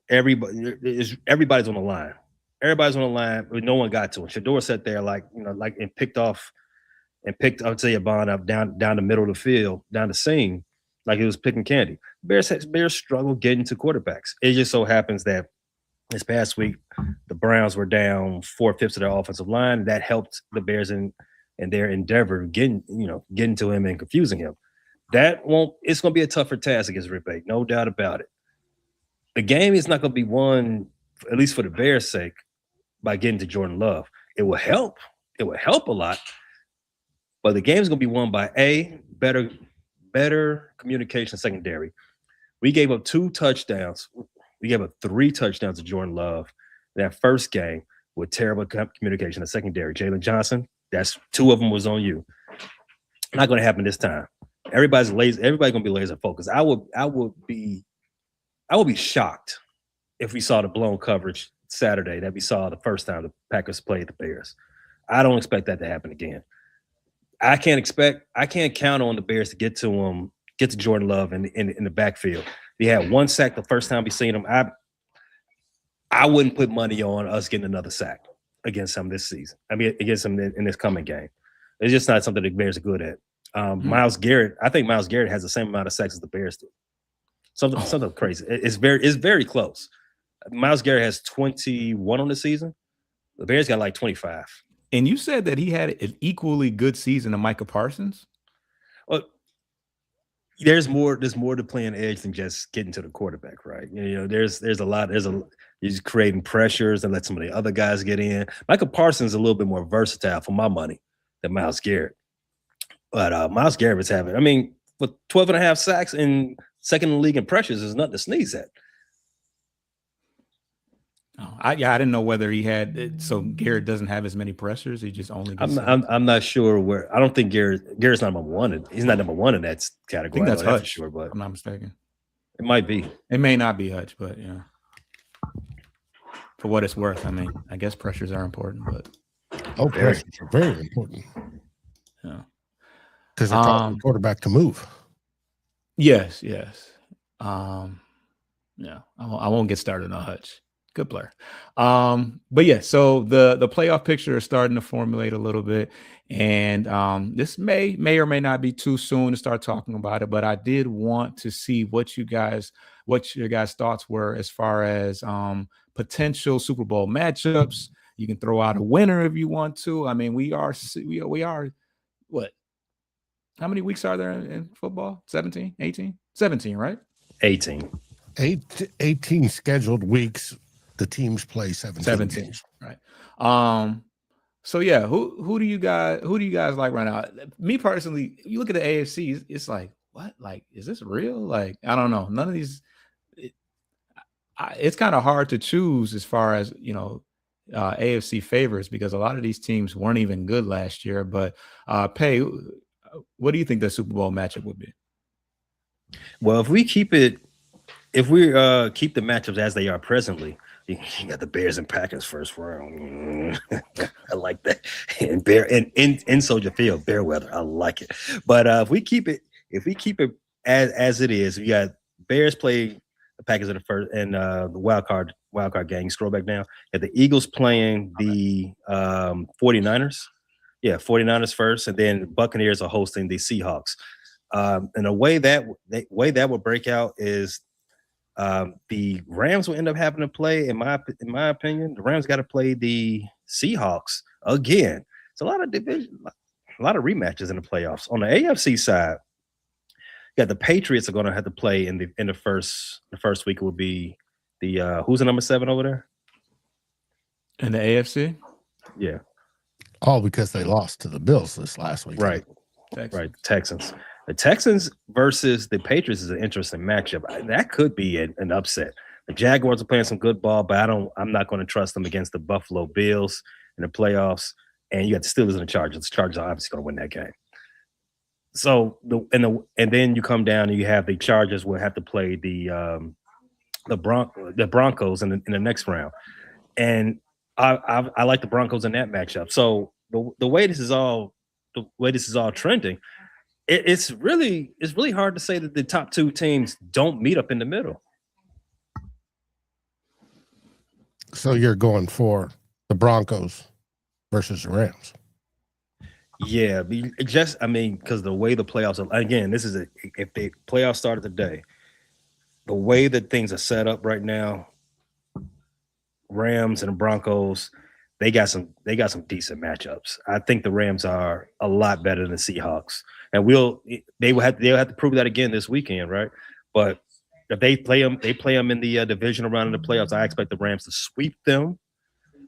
everybody's on the line. Everybody's on the line, but no one got to him. Shedeur sat there and picked Isaiah Bond up down the middle of the field, down the seam, like he was picking candy. Bears struggle getting to quarterbacks. It just so happens that this past week, the Browns were down 4/5 of their offensive line. That helped the Bears in their endeavor getting to him and confusing him. It's going to be a tougher task against Rick Bake, no doubt about it. The game is not going to be won, at least for the Bears' sake, by getting to Jordan Love. It will help. It will help a lot. But the game is going to be won by better communication secondary. We gave up 2 touchdowns. We gave up 3 touchdowns to Jordan Love in that first game with terrible communication in the secondary. Jalen Johnson, that's 2 of them was on you. Not going to happen this time. Everybody's lazy. Everybody's going to be laser focused. I would be I would be shocked if we saw the blown coverage Saturday that we saw the first time the Packers played the Bears. I don't expect that to happen again. I can't count on the Bears to get to Jordan Love in the backfield. He had one sack the first time we seen him. I wouldn't put money on us getting another sack against him this season. I mean, against him in this coming game. It's just not something the Bears are good at. Myles Garrett, I think Myles Garrett has the same amount of sacks as the Bears do. Something crazy. It's very close. Myles Garrett has 21 on the season. The Bears got like 25. And you said that he had an equally good season to Micah Parsons? Well, there's more to playing edge than just getting to the quarterback, right? There's a lot. He's creating pressures and let some of the other guys get in. Micah Parsons is a little bit more versatile for my money than Myles Garrett. But Myles Garrett was having, with 12 and a half sacks and second in the league in pressures is nothing to sneeze at. I didn't know whether he had. So Garrett doesn't have as many pressures. He just only. I'm not sure where. I don't think Garrett's not number one. He's not number one in that category. I think that's Hutch, for sure, but I'm not mistaken. It might be. It may not be Hutch, but yeah. For what it's worth, I guess pressures are important, but pressures are very important. Yeah, because they're causing the quarterback to move. Yes. Yeah, I won't get started on Hutch. Good player. But yeah, so the playoff picture is starting to formulate a little bit, and this may or may not be too soon to start talking about it, but I did want to see what your guys' thoughts were as far as potential Super Bowl matchups. You can throw out a winner if you want to. We are what? How many weeks are there in football? 17, 18? 17, right? 18. 18 scheduled weeks. The teams play 17 games. Right. So yeah, who do you guys like right now? Me personally, you look at the AFC, it's like, what? Like, is this real? Like, I don't know. None of these. It's kind of hard to choose as far as AFC favorites because a lot of these teams weren't even good last year. But Pay, what do you think the Super Bowl matchup would be? Well, if we keep the matchups as they are presently. You got the Bears and Packers first round. I like that. And in Soldier Field, bear weather. I like it. But if we keep it as it is, we got Bears play the Packers in the first and the wild card game. Scroll back down. Got the Eagles playing the 49ers. Yeah, 49ers first, and then Buccaneers are hosting the Seahawks. And the way that would break out is. The Rams will end up having to play, in my opinion, the Rams got to play the Seahawks again. It's a lot of division, a lot of rematches in the playoffs. On the AFC side, the Patriots are going to have to play in the first week. It will be the who's the number 7 over there in the AFC? Yeah, all because they lost to the Bills this last week. Right, right. Texans. The Texans versus the Patriots is an interesting matchup. That could be an upset. The Jaguars are playing some good ball, but I'm not going to trust them against the Buffalo Bills in the playoffs. And you got the Steelers and the Chargers. The Chargers are obviously going to win that game. So and then you come down and you have the Chargers will have to play the Broncos in the next round. And I like the Broncos in that matchup. So the way this is all trending. It's really hard to say that the top two teams don't meet up in the middle. So you're going for the Broncos versus the Rams. Yeah, because the way the playoffs are, again, if the playoffs started today, the way that things are set up right now, Rams and the Broncos, they got some decent matchups. I think the Rams are a lot better than the Seahawks. And they'll have to prove that again this weekend, right? But if they play them in the divisional round of the playoffs, I expect the Rams to sweep them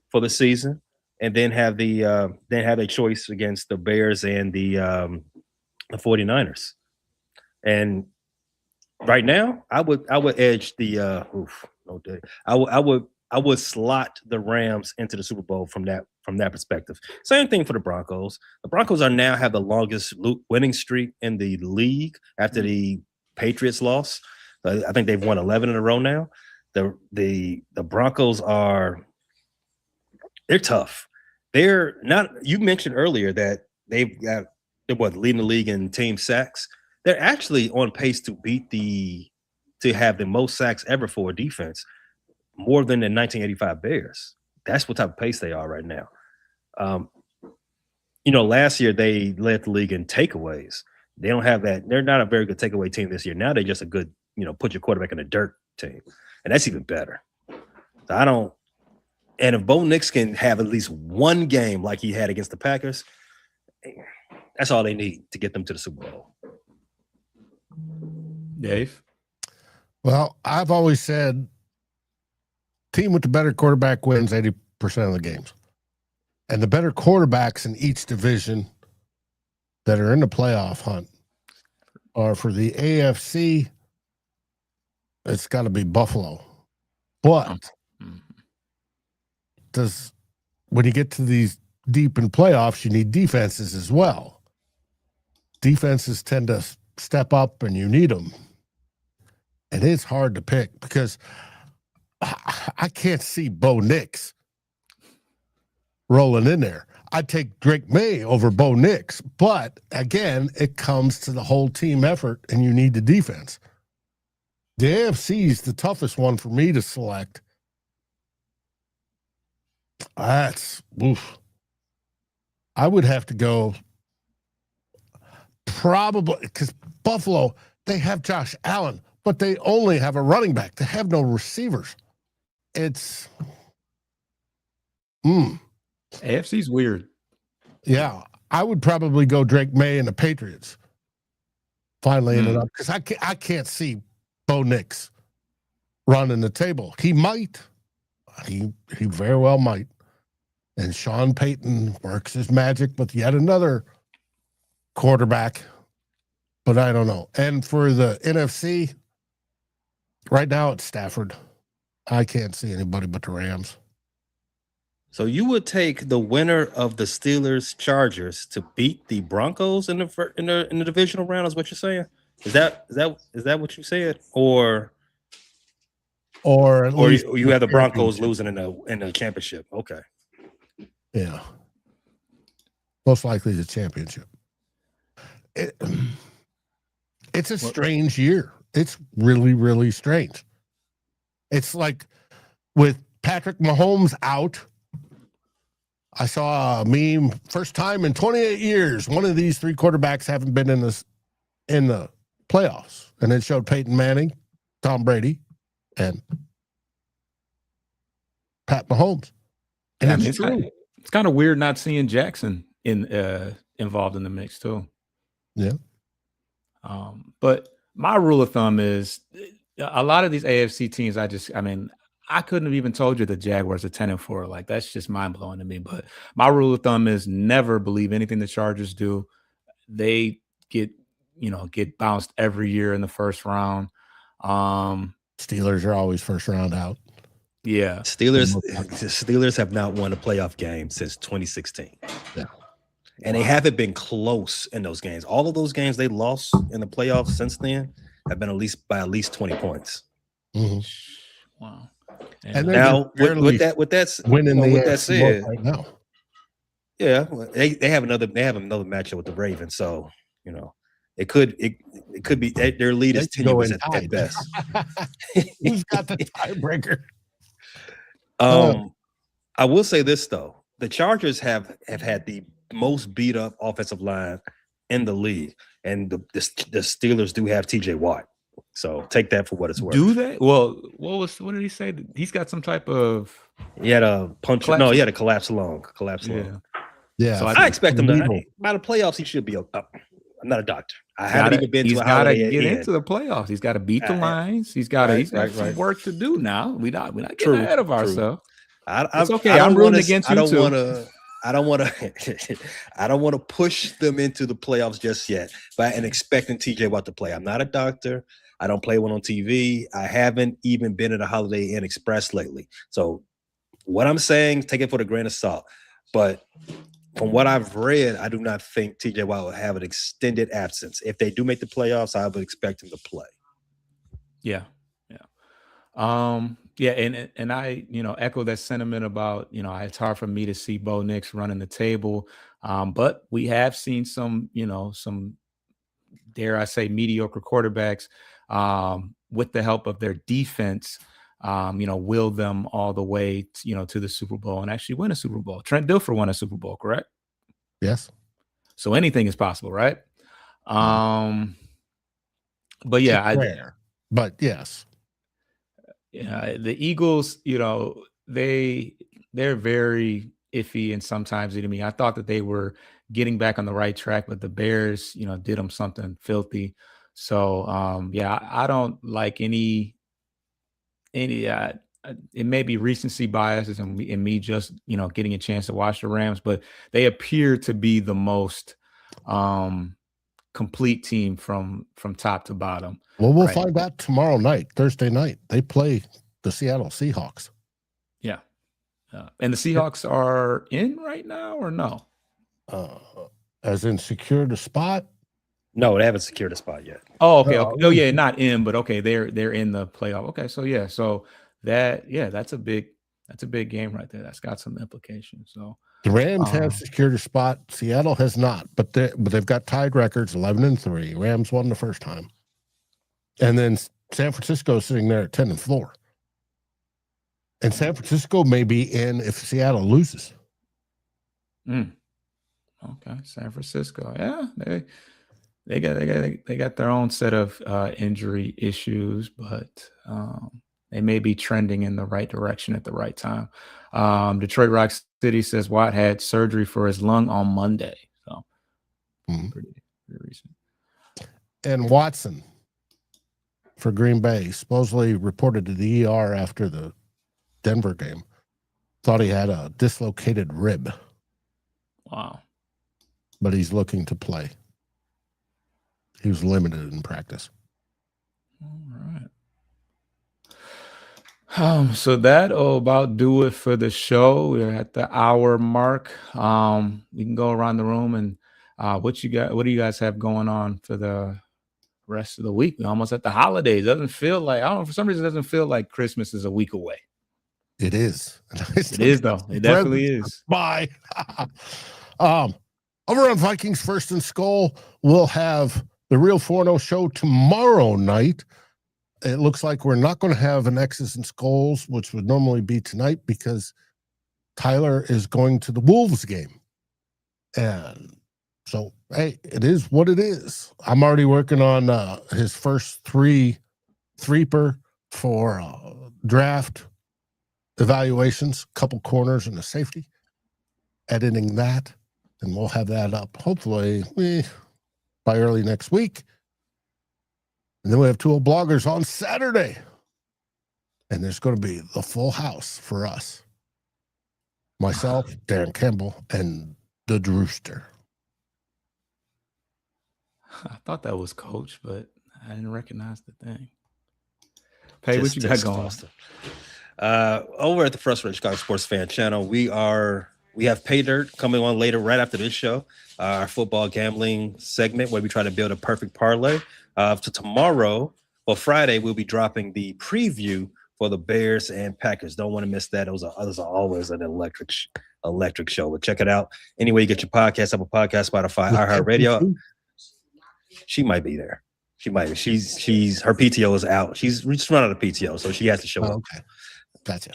for the season, and then have a choice against the Bears and the 49ers. And right now, I would edge the I would slot the Rams into the Super Bowl from that perspective. Same thing for the Broncos. The Broncos now have the longest winning streak in the league after the Patriots loss. I think they've won 11 in a row now. The Broncos they're tough. They're not. You mentioned earlier that they're leading the league in team sacks. They're actually on pace to to have the most sacks ever for a defense, more than the 1985 Bears. That's what type of pace they are right now. Last year they led the league in takeaways. They don't have that. They're not a very good takeaway team this year. Now they're just a good, put your quarterback in the dirt team, and that's even better. So and if Bo Nix can have at least one game like he had against the Packers, that's all they need to get them to the Super Bowl. Dave? Well, I've always said team with the better quarterback wins 80% of the games. And the better quarterbacks in each division that are in the playoff hunt are for the AFC, it's got to be Buffalo. But when you get to these deep in playoffs, you need defenses as well. Defenses tend to step up and you need them. And it's hard to pick because I can't see Bo Nix rolling in there. I'd take Drake May over Bo Nix. But again, it comes to the whole team effort and you need the defense. The AFC is the toughest one for me to select. That's oof. I would have to go probably because Buffalo, they have Josh Allen, but they only have a running back. They have no receivers. It's AFC's weird. Yeah, I would probably go Drake May and the Patriots. Finally ended up because I can't see Bo Nix running the table. He might. He very well might. And Sean Payton works his magic with yet another quarterback. But I don't know. And for the NFC, right now it's Stafford. I can't see anybody but the Rams. So you would take the winner of the Steelers-Chargers to beat the Broncos in the divisional round? Is what you're saying? Is that what you said? Or at least you have the Broncos losing in the championship? Okay. Yeah. Most likely the championship. It's a strange year. It's really, really strange. It's like with Patrick Mahomes out, I saw a meme, first time in 28 years, one of these three quarterbacks haven't been in the playoffs. And it showed Peyton Manning, Tom Brady, and Pat Mahomes. And it's kind of weird not seeing Jackson involved in the mix too. Yeah. But my rule of thumb is a lot of these AFC teams, I couldn't have even told you the Jaguars are 10-4. Like, that's just mind blowing to me. But my rule of thumb is never believe anything the Chargers do. They get bounced every year in the first round. Steelers are always first round out. Yeah. Steelers have not won a playoff game since 2016. Yeah. And they haven't been close in those games. All of those games they lost in the playoffs since then have been by at least 20 points. Mm-hmm. Wow. And now with that said, right now. Yeah, they have another matchup with the Ravens, so it could be their lead is tenuous at best. Who's got the tiebreaker? I will say this though: the Chargers have had the most beat up offensive line in the league, and the Steelers do have TJ Watt. So take that for what it's worth. Do they? Well, what did he say? He's got some type of. He had a punch. No, he had a collapse lung. Yeah. So I expect him to. By the playoffs, he should be up. I'm not a doctor. I haven't even been to a Holiday Inn. He's got to get into the playoffs. He's got to beat the Lions. He's got some work to do now. We're not getting ahead of ourselves. It's okay. I'm rooting against you too. I don't want to push them into the playoffs just yet, and expecting TJ Watt to play. I'm not a doctor. I don't play one on TV. I haven't even been at a Holiday Inn Express lately. So what I'm saying, take it for a grain of salt. But from what I've read, I do not think TJ Watt will have an extended absence. If they do make the playoffs, I would expect him to play. Yeah. Yeah, and I, echo that sentiment about, it's hard for me to see Bo Nix running the table. But we have seen some, dare I say, mediocre quarterbacks, with the help of their defense, will them all the way, to the Super Bowl and actually win a Super Bowl. Trent Dilfer won a Super Bowl, correct? Yes. So anything is possible, right? But It's yeah, rare, but yes. Yeah, the Eagles, they're very iffy and sometimes to me. I thought that they were getting back on the right track, but the Bears, did them something filthy. So yeah, I don't like any it may be recency biases and me just, getting a chance to watch the Rams, but they appear to be the most complete team from top to bottom. Well, we'll Right. find out tomorrow night, Thursday night. They play the Seattle Seahawks. Yeah. And the Seahawks are in right now or no? As in secured a spot? No, they haven't secured a spot yet. Oh, okay. Oh, yeah, not in, but okay, they're in the playoff. Okay, so yeah, that's a big game right there. That's got some implications. So the Rams have secured a spot. Seattle has not, but they've got tied records, 11-3. Rams won the first time, and then San Francisco is sitting there at 10-4. And San Francisco may be in if Seattle loses. Okay, San Francisco. Yeah, they got their own set of injury issues, but they may be trending in the right direction at the right time. Detroit Rock City says Watt had surgery for his lung on Monday, so pretty recent. And Watson for Green Bay supposedly reported to the ER after the Denver game. Thought he had a dislocated rib. Wow. But he's looking to play. He was limited in practice. All right. So that'll about do it for the show. We're at the hour mark. We can go around the room and what do you guys have going on for the rest of the week? We're almost at the holidays. Doesn't feel like, I don't know, for some reason it doesn't feel like Christmas is a week away. It is. It is though. It definitely is. Bye. Over on Vikings First and Skull, we'll have the Real 4-0 show tomorrow night. It looks like we're not going to have an X's and Skulls, which would normally be tonight, because Tyler is going to the Wolves game. And so, hey, it is what it is. I'm already working on his first threeper for draft evaluations, couple corners and a safety, editing that, and we'll have that up hopefully by early next week. And then we have two old bloggers on Saturday, and there's going to be the full house for us, myself, Darren Campbell, and the Drewster. I thought that was Coach, but I didn't recognize the thing. Pay, what you got going? Over at the Frustrated Chicago Sports Fan channel, we have Pay Dirt coming on later, right after this show, our football gambling segment where we try to build a perfect parlay. To tomorrow, well, Friday, we'll be dropping the preview for the Bears and Packers. Don't want to miss that. Those are always an electric show. But check it out anyway you get your podcast, Apple Podcast, Spotify, iHeartRadio. She might be there. She might be. She's her PTO is out. She's just run out of PTO, so she has to show up. Okay. Gotcha.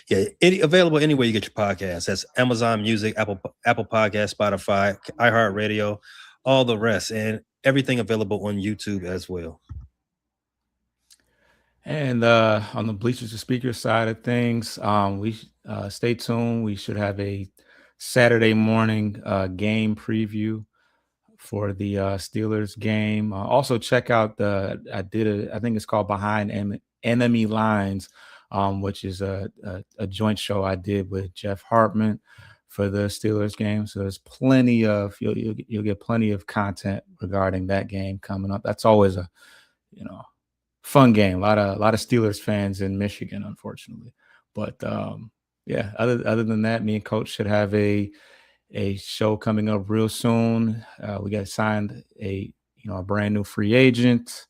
Yeah, available anywhere you get your podcast. That's Amazon Music, Apple Podcast, Spotify, iHeartRadio, all the rest, and everything available on YouTube as well. And on the Bleachers to Speakers side of things, we stay tuned. We should have a Saturday morning game preview for the Steelers game. Also check out I think it's called Behind Enemy Lines, which is a joint show I did with Jeff Hartman for the Steelers game. So there's plenty of you'll get plenty of content regarding that game coming up. That's always a fun game. A lot of Steelers fans in Michigan, unfortunately. But yeah, other than that, me and Coach should have a show coming up real soon. We got signed a brand new free agent,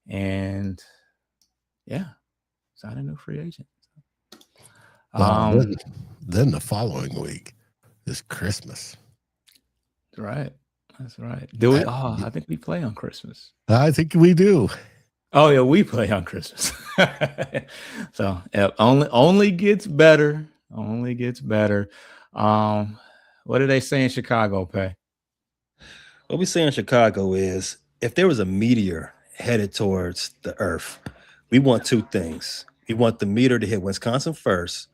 and yeah, sign a new free agent. Then the following week is Christmas. Right. That's right. Do we? I think we play on Christmas. I think we do. Oh yeah, we play on Christmas. So only gets better. Only gets better. What do they say in Chicago, Pay? What we say in Chicago is if there was a meteor headed towards the earth, we want two things. We want the meteor to hit Wisconsin first.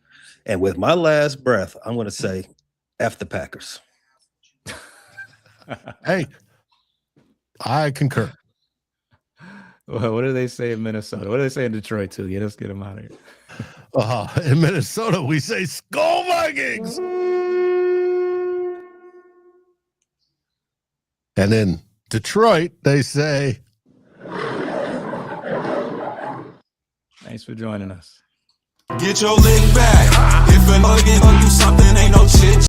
And with my last breath, I'm going to say, F the Packers. Hey, I concur. Well, what do they say in Minnesota? What do they say in Detroit too? Yeah, let's get them out of here. In Minnesota, we say Skull Vikings. And in Detroit, they say, Thanks for joining us. Get your lick back. If a nugget do something, ain't no chit